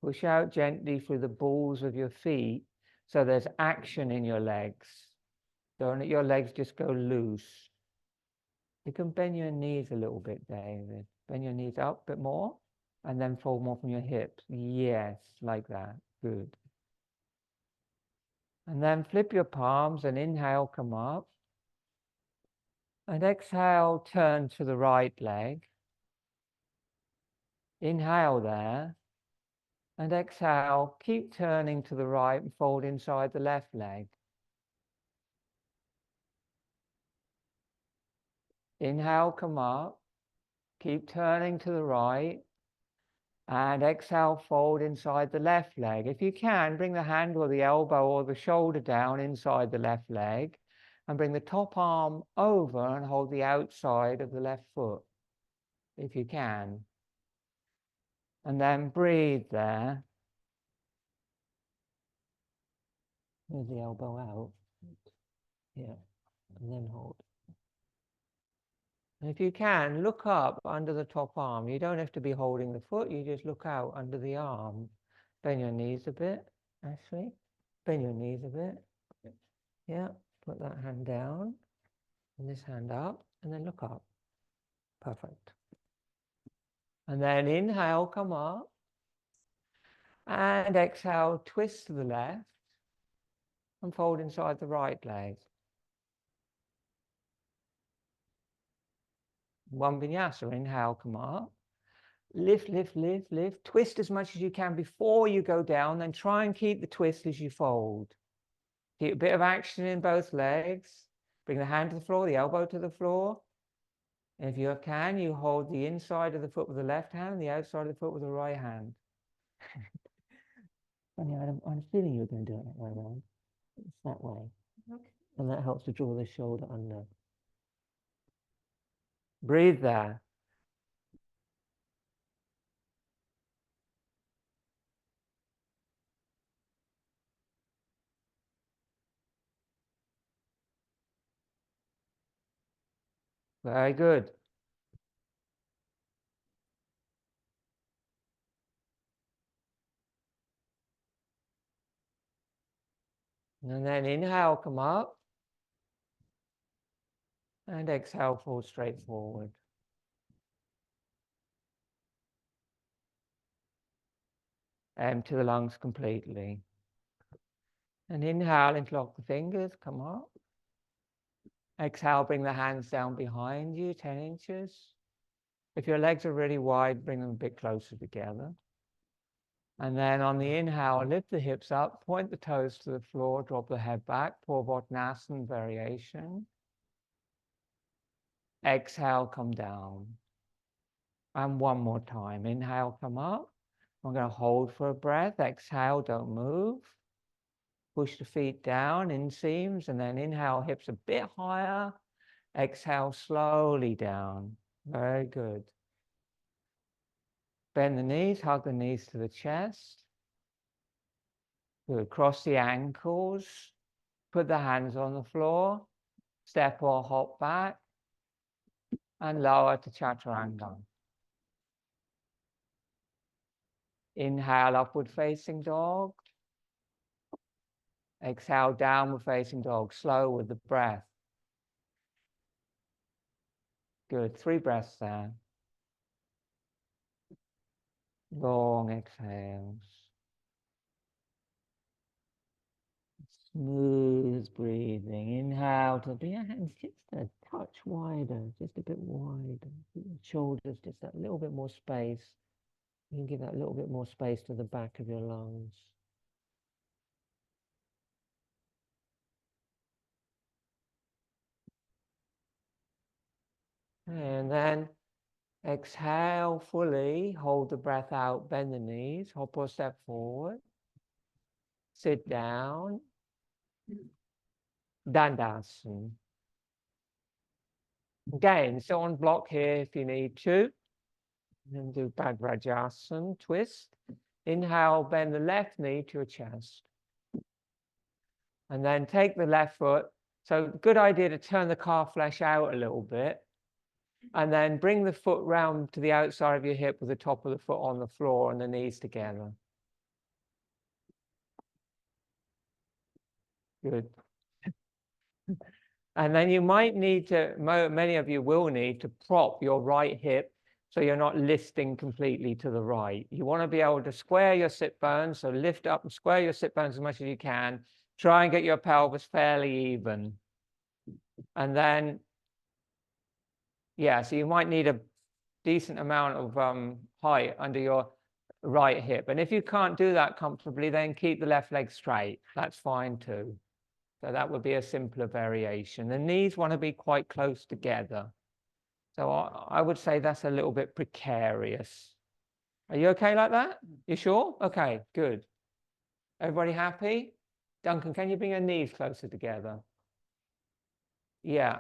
Push out gently through the balls of your feet so there's action in your legs. Don't let your legs just go loose. You can bend your knees a little bit, David. Bend your knees up a bit more and then fold more from your hips. Yes, like that. Good. And then flip your palms and inhale, come up. And exhale, turn to the right leg. Inhale there. And exhale, keep turning to the right and fold inside the left leg. Inhale, come up. Keep turning to the right. And exhale, fold inside the left leg. If you can, bring the hand or the elbow or the shoulder down inside the left leg and bring the top arm over and hold the outside of the left foot, if you can. And then breathe there. Move the elbow out. Yeah, and then hold. And if you can, look up under the top arm. You don't have to be holding the foot, you just look out under the arm. Bend your knees a bit, Ashley. Bend your knees a bit. Yeah, put that hand down and this hand up, and then look up. Perfect. And then inhale, come up. And exhale, twist to the left and fold inside the right leg. One vinyasa, inhale, come up. Lift, lift, lift, lift. Twist as much as you can before you go down, then try and keep the twist as you fold. Keep a bit of action in both legs. Bring the hand to the floor, the elbow to the floor. And if you can, you hold the inside of the foot with the left hand, the outside of the foot with the right hand. Funny, I'm feeling you're going to do it that way around. It's that way. Okay. And that helps to draw the shoulder under. Breathe there. Very good. And then inhale, come up. And exhale, fall straight forward. Empty the lungs completely. And inhale, interlock the fingers, come up. Exhale, bring the hands down behind you, 10 inches. If your legs are really wide, bring them a bit closer together. And then on the inhale, lift the hips up, point the toes to the floor, drop the head back, Purvottanasana variation. Exhale, come down. And one more time. Inhale, come up. I'm going to hold for a breath. Exhale, don't move. Push the feet down, inseams, and then inhale, hips a bit higher. Exhale, slowly down. Very good. Bend the knees, hug the knees to the chest. Good. Cross the ankles. Put the hands on the floor. Step or hop back. And lower to Chaturanga. Inhale, upward facing dog. Exhale, downward facing dog. Slow with the breath. Good. 3 breaths there. Long exhales. Smooth breathing. Inhale to bring your hands just a touch wider, just a bit wider. Shoulders, just that little bit more space. You can give that little bit more space to the back of your lungs. And then exhale fully, hold the breath out, bend the knees, hop or step forward. Sit down. Dandasana. Again, sit on block here if you need to. And do Bhadrajasana, twist. Inhale, bend the left knee to your chest. And then take the left foot. So good idea to turn the calf flesh out a little bit. And then bring the foot round to the outside of your hip with the top of the foot on the floor and the knees together. Good. And then you might need to, many of you will need to prop your right hip so you're not listing completely to the right. You want to be able to square your sit bones, so lift up and square your sit bones as much as you can. Try and get your pelvis fairly even. And then, yeah, so you might need a decent amount of height under your right hip. And if you can't do that comfortably, then keep the left leg straight. That's fine too. So that would be a simpler variation. The knees want to be quite close together. So I would say that's a little bit precarious. Are you okay like that? You sure? Okay, good. Everybody happy? Duncan, can you bring your knees closer together? Yeah.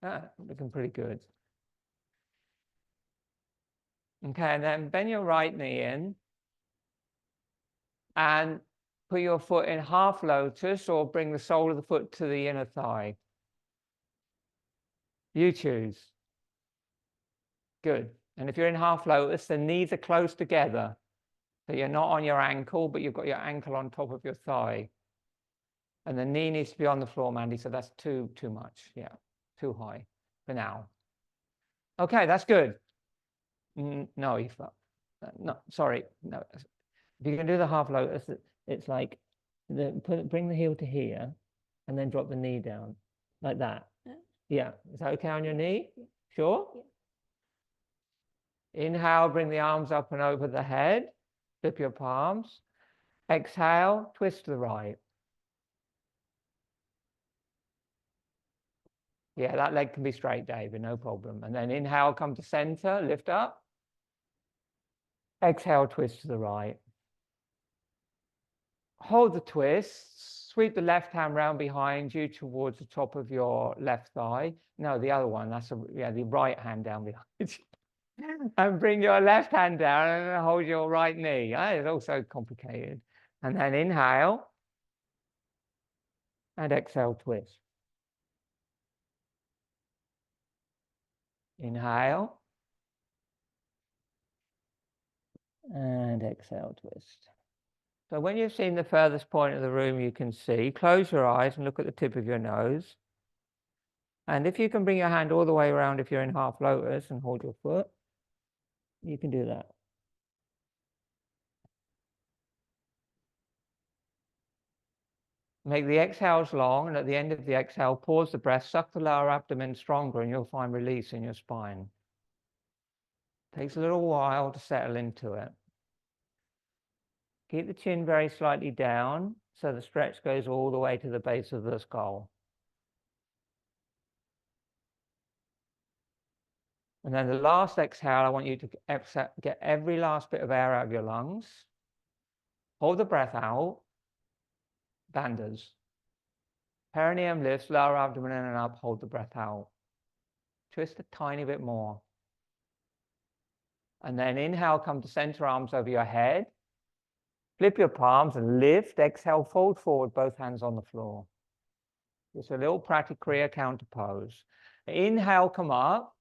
Looking pretty good. Okay, and then bend your right knee in and put your foot in half lotus or bring the sole of the foot to the inner thigh. You choose. Good. And if you're in half lotus, the knees are close together. So you're not on your ankle, but you've got your ankle on top of your thigh. And the knee needs to be on the floor, Mandy, so that's too much. Yeah, too high for now. Okay, that's good. No, no, sorry. No. If you can do the half lotus, it's like bring the heel to here and then drop the knee down like that. Yeah. Is that okay on your knee? Sure? Inhale, bring the arms up and over the head. Flip your palms. Exhale, twist to the right. Yeah, that leg can be straight, David, no problem. And then inhale, come to center, lift up. Exhale, twist to the right. Hold the twist, sweep the left hand round behind you towards the top of your left thigh. No, the other one, that's the right hand down behind you. And bring your left hand down and hold your right knee. It's also complicated. And then inhale and exhale, twist. Inhale and exhale, twist. So when you've seen the furthest point of the room you can see, close your eyes and look at the tip of your nose. And if you can bring your hand all the way around if you're in half lotus and hold your foot, you can do that. Make the exhales long, and at the end of the exhale, pause the breath, suck the lower abdomen stronger, and you'll find release in your spine. Takes a little while to settle into it. Keep the chin very slightly down, so the stretch goes all the way to the base of the skull. And then the last exhale, I want you to get every last bit of air out of your lungs. Hold the breath out. Bandhas. Perineum lifts, lower abdomen in and up, hold the breath out. Twist a tiny bit more. And then inhale, come to center, arms over your head. Flip your palms and lift. Exhale, fold forward, both hands on the floor. Just a little Pratikriya counter pose. Inhale, come up.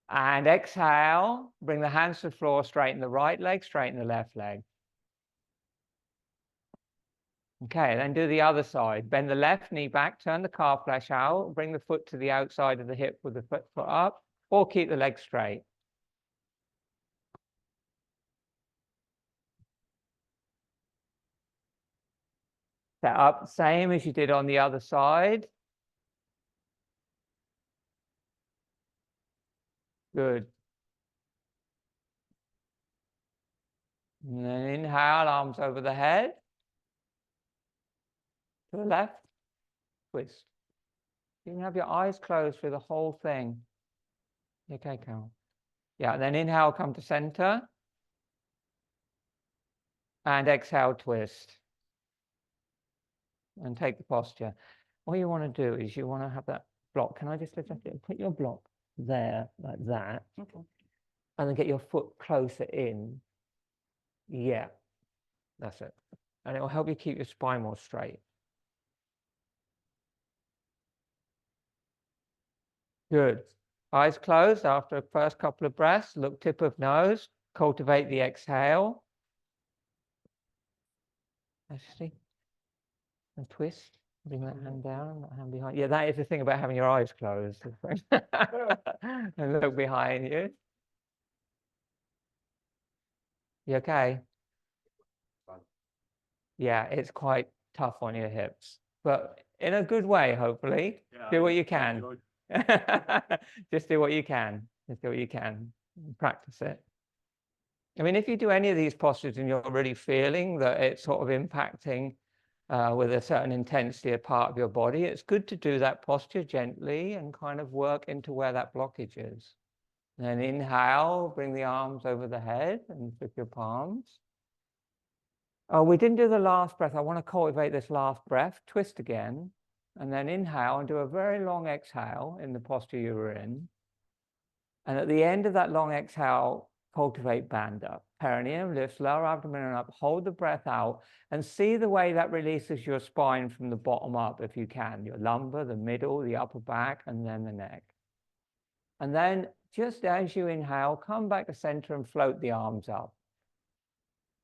And exhale, bring the hands to the floor, straighten the right leg, straighten the left leg. Okay, then do the other side. Bend the left knee back, turn the calf flesh out, bring the foot to the outside of the hip with the foot up, or keep the leg straight. Set up, same as you did on the other side. Good. And then inhale, arms over the head. To the left, twist. You can have your eyes closed for the whole thing. Okay, Carol. Yeah, and then inhale, come to center. And exhale, twist. And take the posture. What you want to do is you want to have that block. Can I just lift it? Put your block there, like that. Okay. And then get your foot closer in. Yeah, that's it. And it will help you keep your spine more straight. Good. Eyes closed after the first couple of breaths. Look tip of nose. Cultivate the exhale. Actually, and twist. Bring that hand down, that hand behind. Yeah, that is the thing about having your eyes closed. And look behind you. You okay? Yeah, it's quite tough on your hips, but in a good way, hopefully. Yeah, do what you can. Just do what you can. Just do what you can. Practice it. I mean, if you do any of these postures and you're really feeling that it's sort of impacting with a certain intensity a part of your body, it's good to do that posture gently and kind of work into where that blockage is. Then inhale, bring the arms over the head and flip your palms. Oh, we didn't do the last breath. I want to cultivate this last breath. Twist again. And then inhale and do a very long exhale in the posture you were in. And at the end of that long exhale, cultivate band up. Perineum lifts, lower abdomen up, hold the breath out, and see the way that releases your spine from the bottom up, if you can. Your lumbar, the middle, the upper back, and then the neck. And then just as you inhale, come back to center and float the arms up.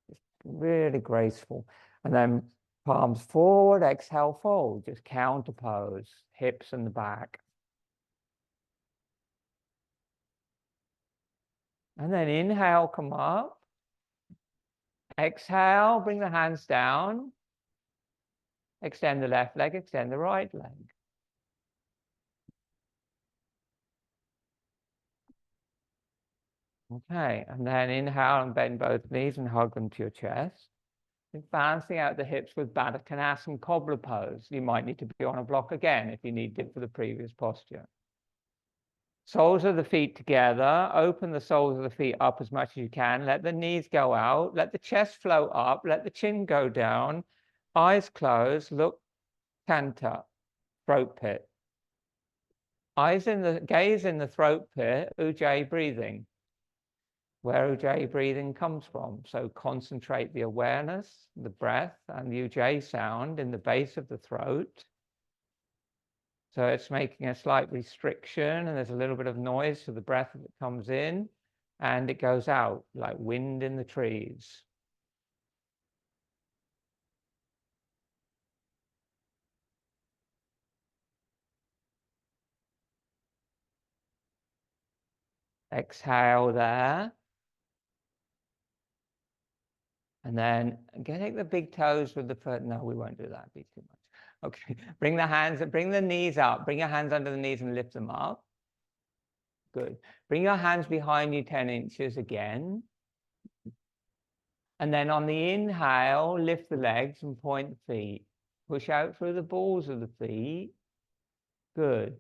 Just really graceful. And then palms forward, exhale, fold. Just counter pose, hips and the back. And then inhale, come up. Exhale, bring the hands down. Extend the left leg, extend the right leg. Okay, and then inhale and bend both knees and hug them to your chest. And balancing out the hips with Baddha Konasana cobbler pose. You might need to be on a block again if you need it for the previous posture. Soles of the feet together, open the soles of the feet up as much as you can. Let the knees go out, let the chest float up, let the chin go down. Eyes closed, look Kanta, throat pit. Gaze in the throat pit, Ujjayi breathing. Where Ujjayi breathing comes from. So concentrate the awareness, the breath, and the Ujjayi sound in the base of the throat. So it's making a slight restriction, and there's a little bit of noise to the breath that comes in, and it goes out like wind in the trees. Exhale there. And then take the big toes with the foot. No, we won't do that. It'd be too much. Okay, bring the knees up. Bring your hands under the knees and lift them up. Good. Bring your hands behind you 10 inches again. And then on the inhale, lift the legs and point the feet. Push out through the balls of the feet. Good.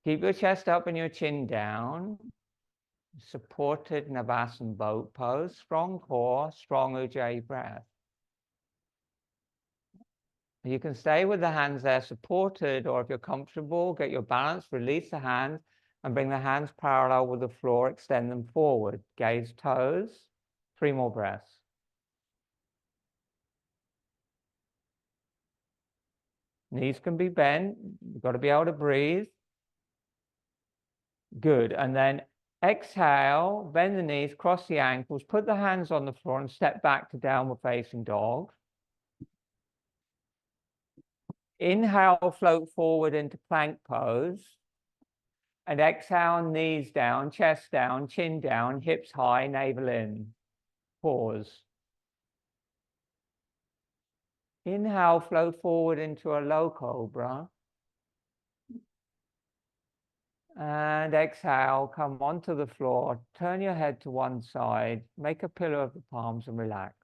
Keep your chest up and your chin down. Supported Navasana boat pose. Strong core, strong Ujjayi breath. You can stay with the hands there supported, or if you're comfortable, get your balance, release the hands, and bring the hands parallel with the floor, extend them forward. Gaze toes. 3 more breaths. Knees can be bent. You've got to be able to breathe. Good. And then exhale, bend the knees, cross the ankles, put the hands on the floor and step back to downward facing dog. Inhale, float forward into plank pose. And exhale, knees down, chest down, chin down, hips high, navel in. Pause. Inhale, float forward into a low cobra. And exhale, come onto the floor, turn your head to one side, make a pillow of the palms and relax.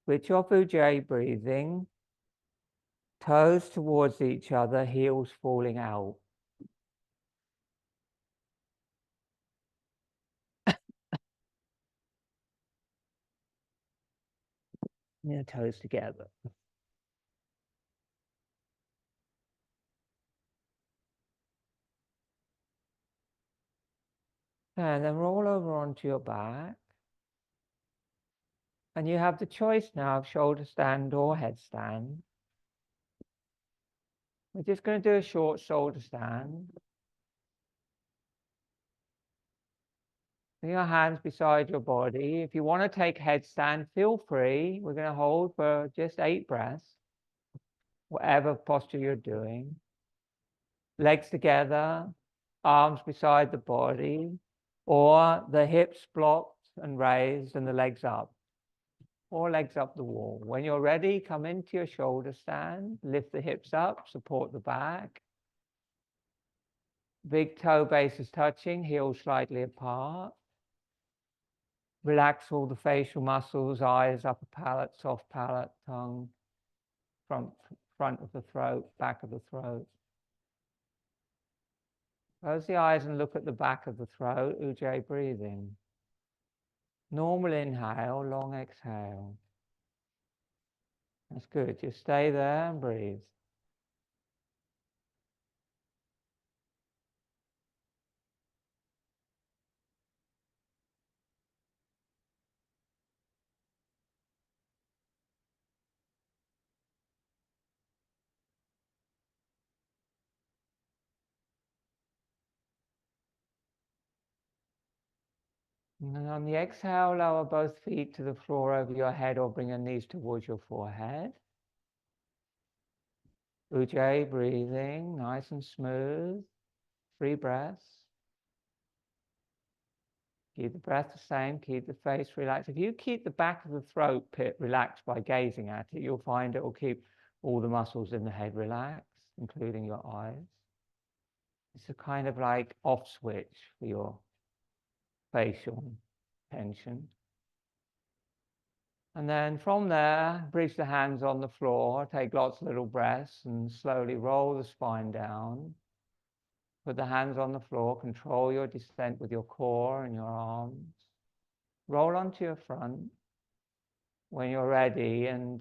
Switch off Ujjayi breathing, toes towards each other, heels falling out. Your toes together. And then roll over onto your back. And you have the choice now of shoulder stand or headstand. We're just going to do a short shoulder stand. Bring your hands beside your body. If you want to take headstand, feel free. We're going to hold for just 8 breaths, whatever posture you're doing. Legs together, arms beside the body, or the hips blocked and raised and the legs up, or legs up the wall. When you're ready, come into your shoulder stand, lift the hips up, support the back. Big toe base is touching, heels slightly apart. Relax all the facial muscles, eyes, upper palate, soft palate, tongue, front of the throat, back of the throat. Close the eyes and look at the back of the throat, Ujjayi breathing. Normal inhale, long exhale. That's good. Just stay there and breathe. And then on the exhale, lower both feet to the floor over your head or bring your knees towards your forehead. Ujjayi breathing, nice and smooth. 3 breaths. Keep the breath the same, keep the face relaxed. If you keep the back of the throat pit relaxed by gazing at it, you'll find it will keep all the muscles in the head relaxed, including your eyes. It's a kind of like off switch for your facial tension. And then from there, bridge the hands on the floor, take lots of little breaths and slowly roll the spine down. Put the hands on the floor, control your descent with your core and your arms. Roll onto your front when you're ready and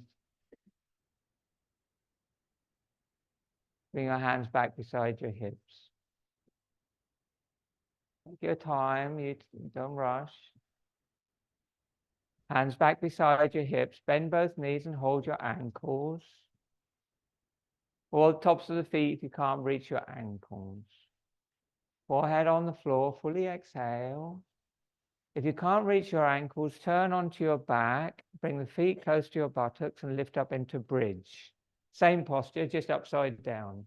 bring your hands back beside your hips. Take your time, you don't rush. Hands back beside your hips, bend both knees and hold your ankles. Or the tops of the feet if you can't reach your ankles. Forehead on the floor, fully exhale. If you can't reach your ankles, turn onto your back, bring the feet close to your buttocks and lift up into bridge. Same posture, just upside down.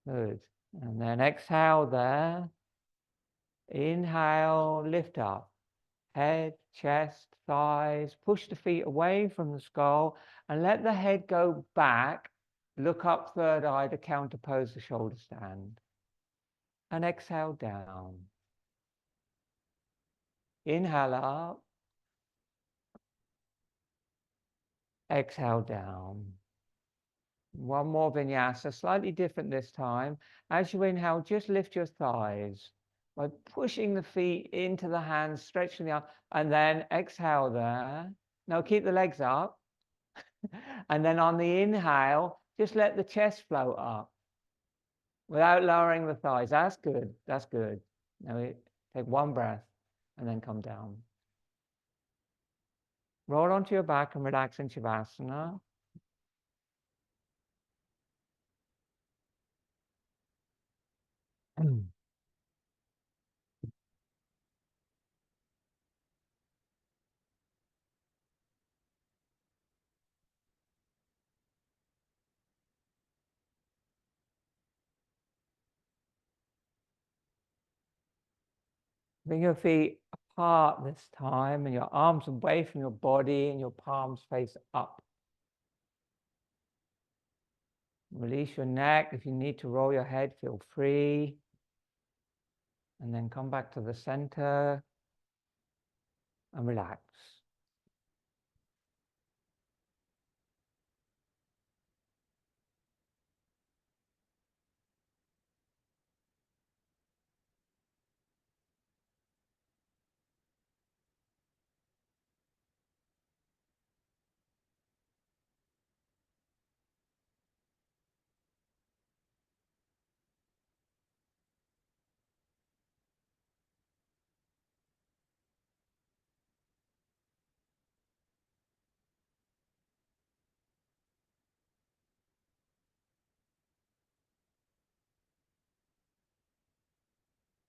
Good. And then exhale there. Inhale, lift up. Head, chest, thighs. Push the feet away from the skull and let the head go back. Look up, third eye to counterpose the shoulder stand. And exhale down. Inhale up. Exhale down. One more vinyasa, slightly different this time. As you inhale, just lift your thighs by pushing the feet into the hands, stretching the arm, and then exhale there. Now keep the legs up. And then on the inhale, just let the chest float up without lowering the thighs. That's good. That's good. Now take one breath and then come down. Roll onto your back and relax in Shavasana. Bring your feet apart this time and your arms away from your body and your palms face up. Release your neck. If you need to roll your head, feel free. And then come back to the center and relax.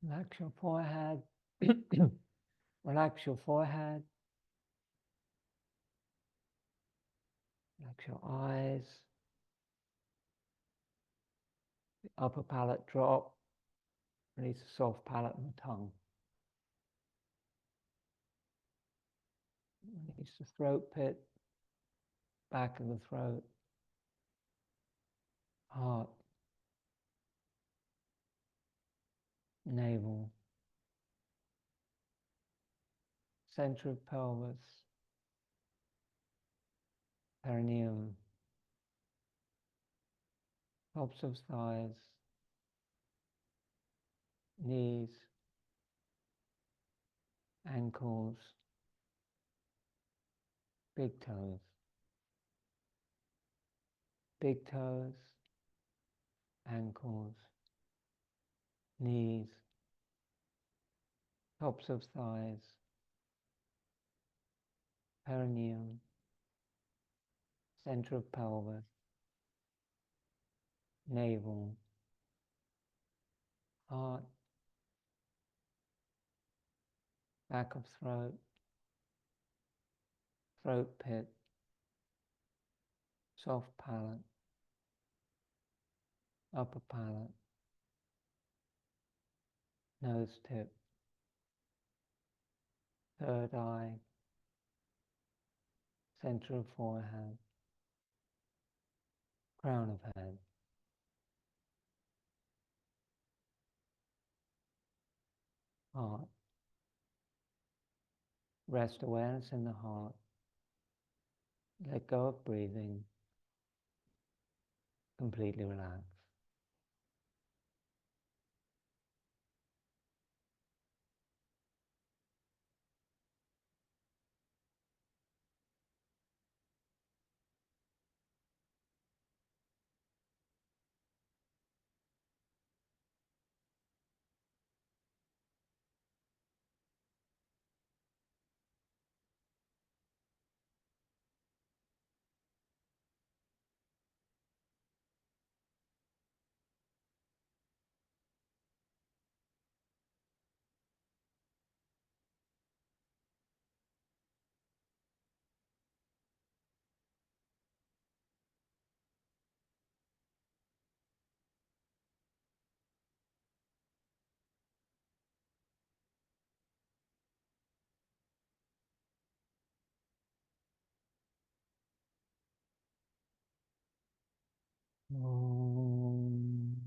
Relax your forehead. Relax your forehead. Relax your eyes. The upper palate drop. Release the soft palate and the tongue. Release the throat pit. Back of the throat. Heart. navel, center of pelvis, perineum, tops of thighs, knees, ankles, big toes, ankles, knees, tops of thighs, perineum, center of pelvis, navel, heart, back of throat, throat pit, soft palate, upper palate, nose tip, third eye, center of forehead, crown of head, heart. Rest awareness in the heart. Let go of breathing. Completely relax. Om.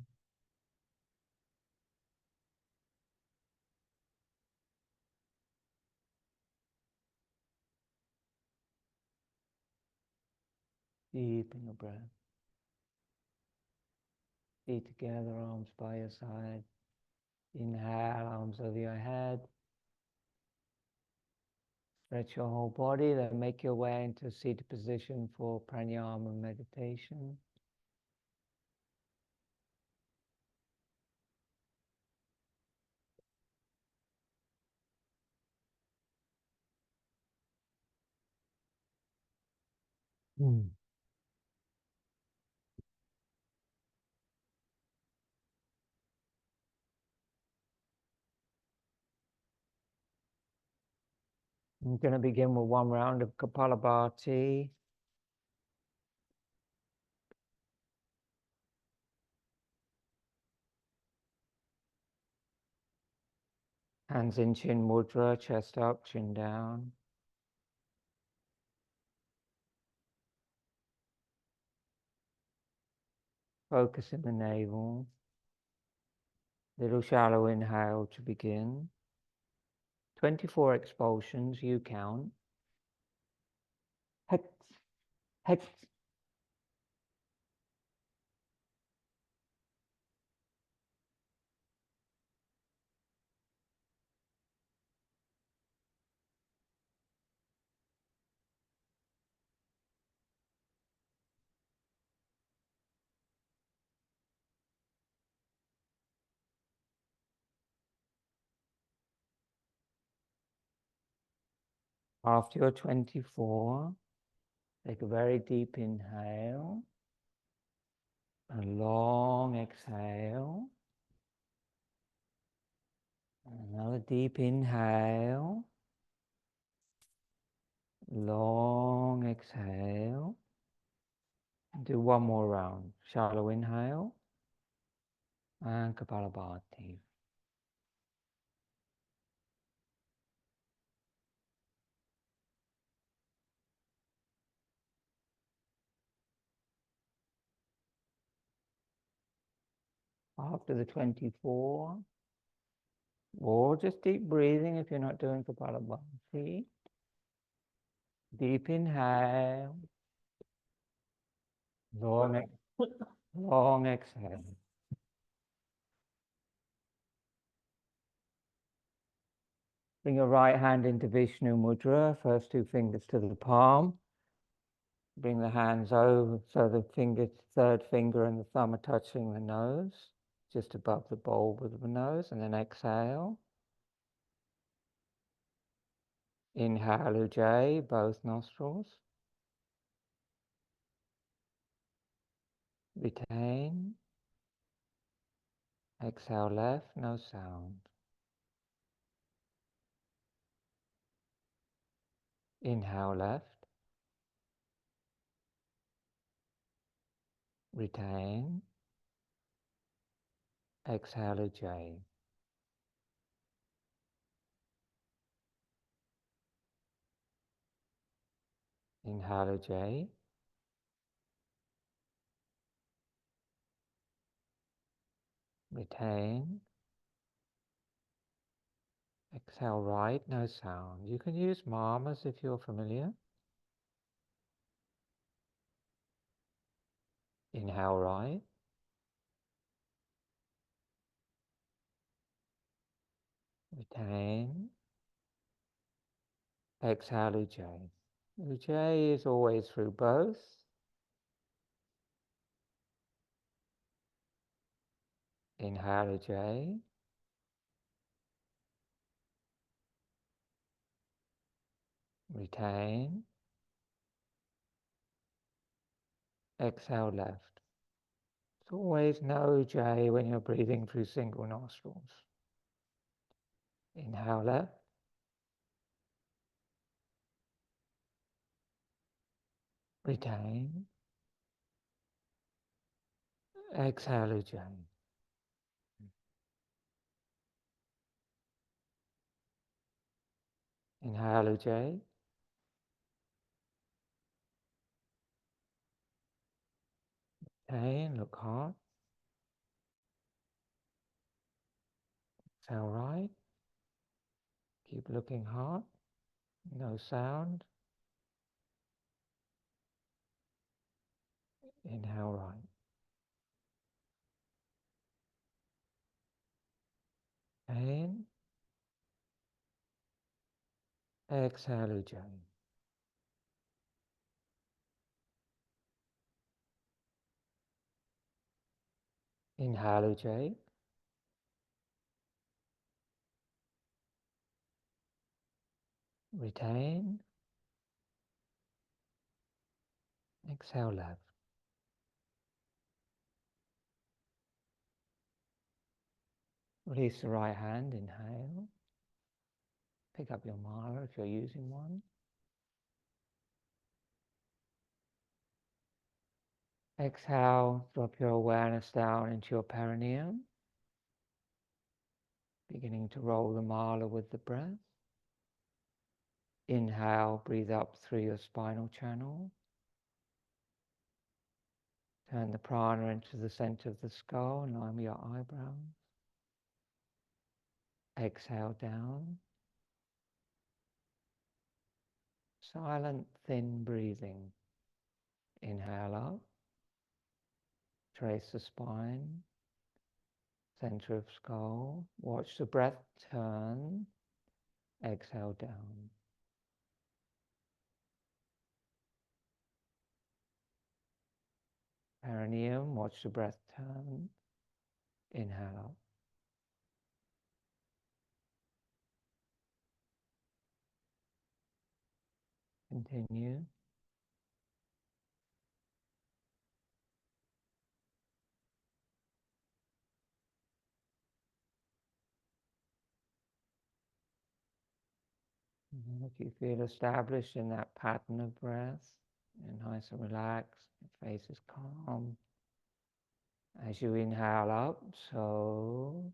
Deep in your breath. Feet together, arms by your side. Inhale, arms over your head. Stretch your whole body, then make your way into a seated position for pranayama meditation. I'm going to begin with one round of Kapalabhati. Hands in chin mudra, chest up, chin down. Focus in the navel. Little shallow inhale to begin. 24 expulsions, you count. Hex, hex. After your 24, take a very deep inhale, a long exhale, another deep inhale, long exhale. Do one more round. Shallow inhale and Kapalabhati. After the 24, or just deep breathing if you're not doing Kapalabhati. Deep inhale, long, long exhale. Bring your right hand into Vishnu Mudra, first two fingers to the palm. Bring the hands over so the third finger and the thumb are touching the nose, just above the bulb of the nose, and then exhale. Inhale Ujjayi, both nostrils. Retain. Exhale left, no sound. Inhale left. Retain. Exhale Ujjayi. Inhale Ujjayi. Retain. Exhale right, no sound. You can use mamas if you're familiar. Inhale right. Retain. Exhale Ujjayi. Ujjayi is always through both. Inhale Ujjayi. Retain. Exhale left. It's always no Ujjayi when you're breathing through single nostrils. Inhale left. Retain. Exhale Ujjayi. Inhale Ujjayi. Retain, look hard. Exhale right. Keep looking hard. No sound. Inhale right. Retain. Exhale Ujjayi. Inhale Ujjayi. Retain. Exhale left. Release the right hand, inhale. Pick up your mala if you're using one. Exhale, drop your awareness down into your perineum. Beginning to roll the mala with the breath. Inhale, breathe up through your spinal channel. Turn the prana into the center of the skull, in line with your eyebrows. Exhale down. Silent, thin breathing. Inhale up. Trace the spine, center of skull. Watch the breath turn. Exhale down. Perineum, watch the breath turn. Inhale up. Continue. If you feel established in that pattern of breath, you're nice and relaxed, your face is calm. As you inhale up, so.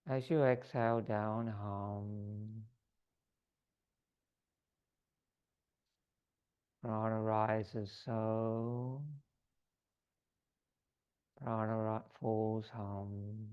As you exhale down, hum. Prana rises, so. Prana falls, hum.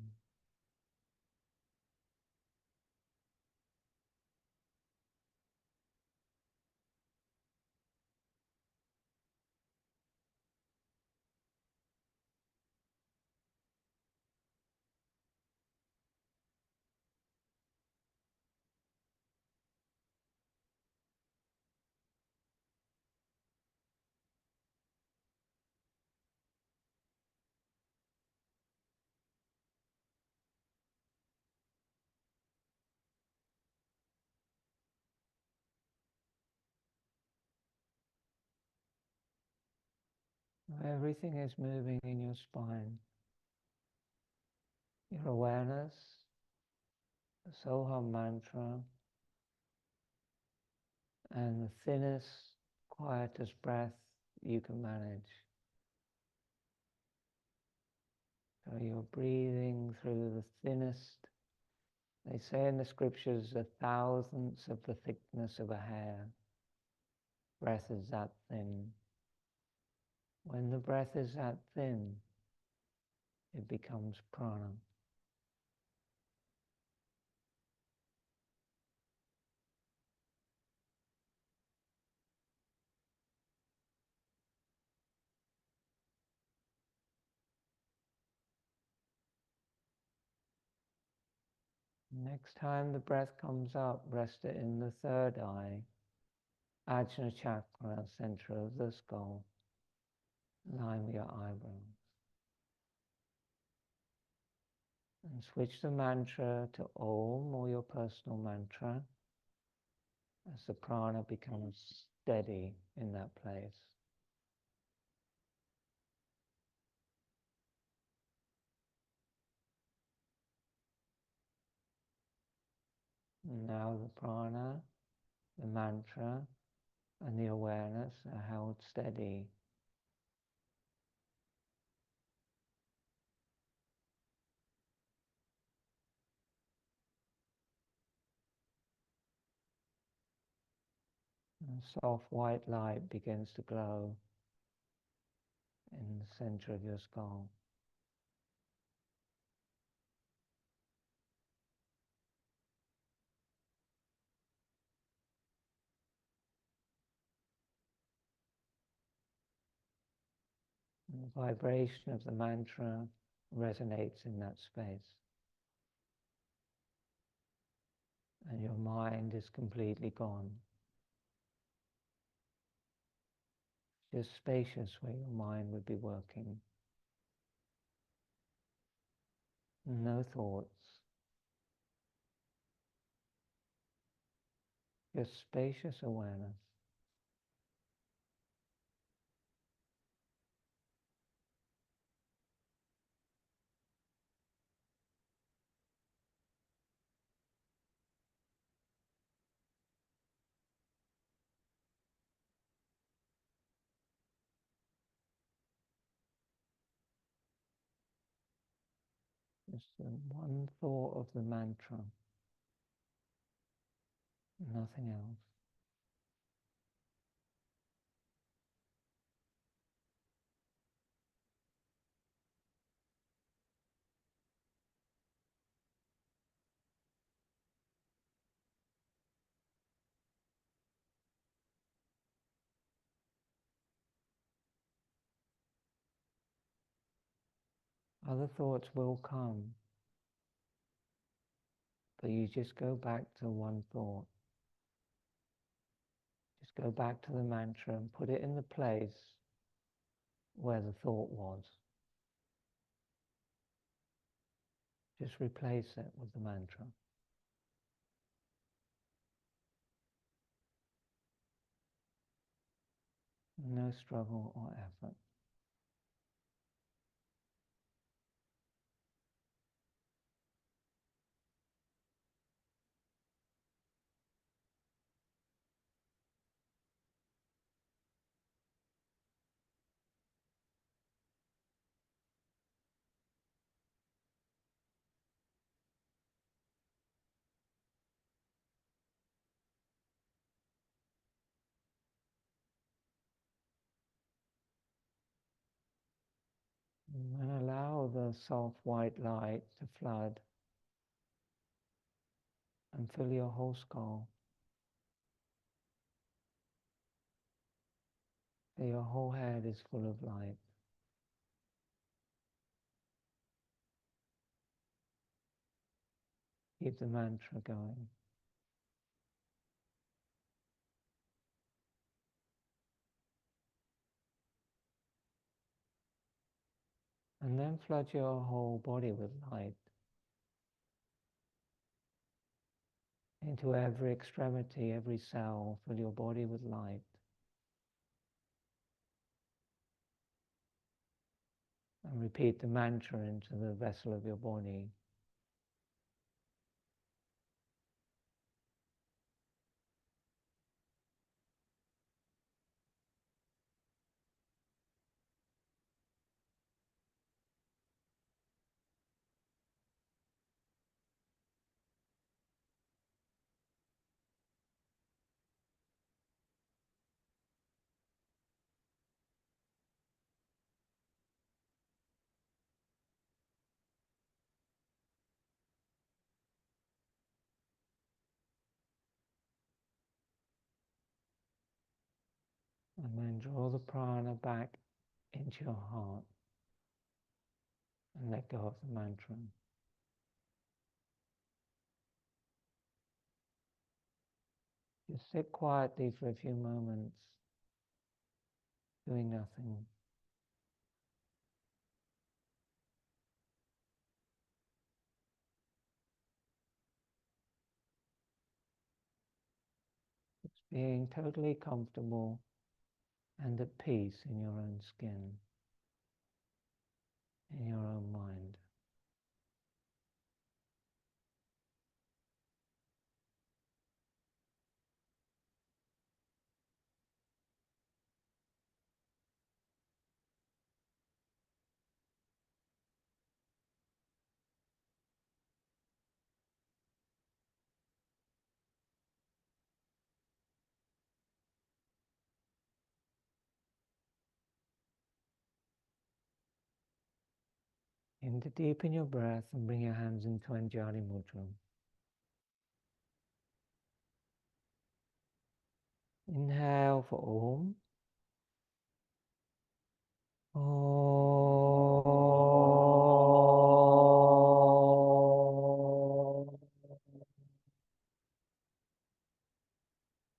Everything is moving in your spine. Your awareness, the Soham mantra, and the thinnest, quietest breath you can manage. So you're breathing through the thinnest, they say in the scriptures, the thousandths of the thickness of a hair. Breath is that thin. When the breath is that thin, it becomes prana. Next time the breath comes up, rest it in the third eye, Ajna chakra, center of the skull, in line with your eyebrows. And switch the mantra to Om or your personal mantra as the prana becomes steady in that place. And now the prana, the mantra, and the awareness are held steady. And soft white light begins to glow in the center of your skull. And the vibration of the mantra resonates in that space. And your mind is completely gone. Just spacious where your mind would be working. No thoughts. Just spacious awareness. Just the one thought of the mantra. Nothing else. Other thoughts will come, but you just go back to one thought. Just go back to the mantra and put it in the place where the thought was. Just replace it with the mantra. No struggle or effort. And allow the soft white light to flood and fill your whole skull. So your whole head is full of light. Keep the mantra going. And then flood your whole body with light. Into every extremity, every cell, fill your body with light. And repeat the mantra into the vessel of your body. And then draw the prana back into your heart and let go of the mantra. Just sit quietly for a few moments, doing nothing. Just being totally comfortable and at peace in your own skin, in your own mind. In to deepen your breath and bring your hands into Anjali Mudra. Inhale for Om.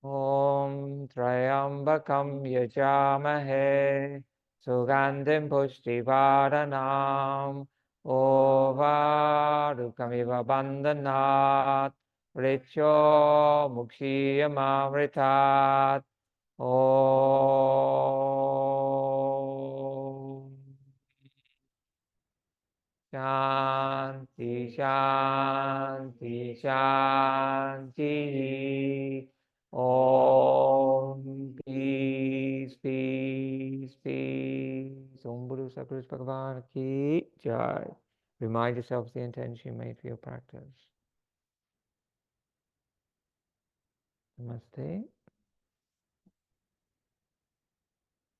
Om Trayambakam Yajamahe Sugandhim Pushtivaranam Ovarukamiva Bandhanat Richo Mukshiyamamritat Om Shanti Shanti Shanti Om Peace Peace Peace Om Guru Sadguru Bhagavan Ki Jai. Remind yourself of the intention you made for your practice. Namaste.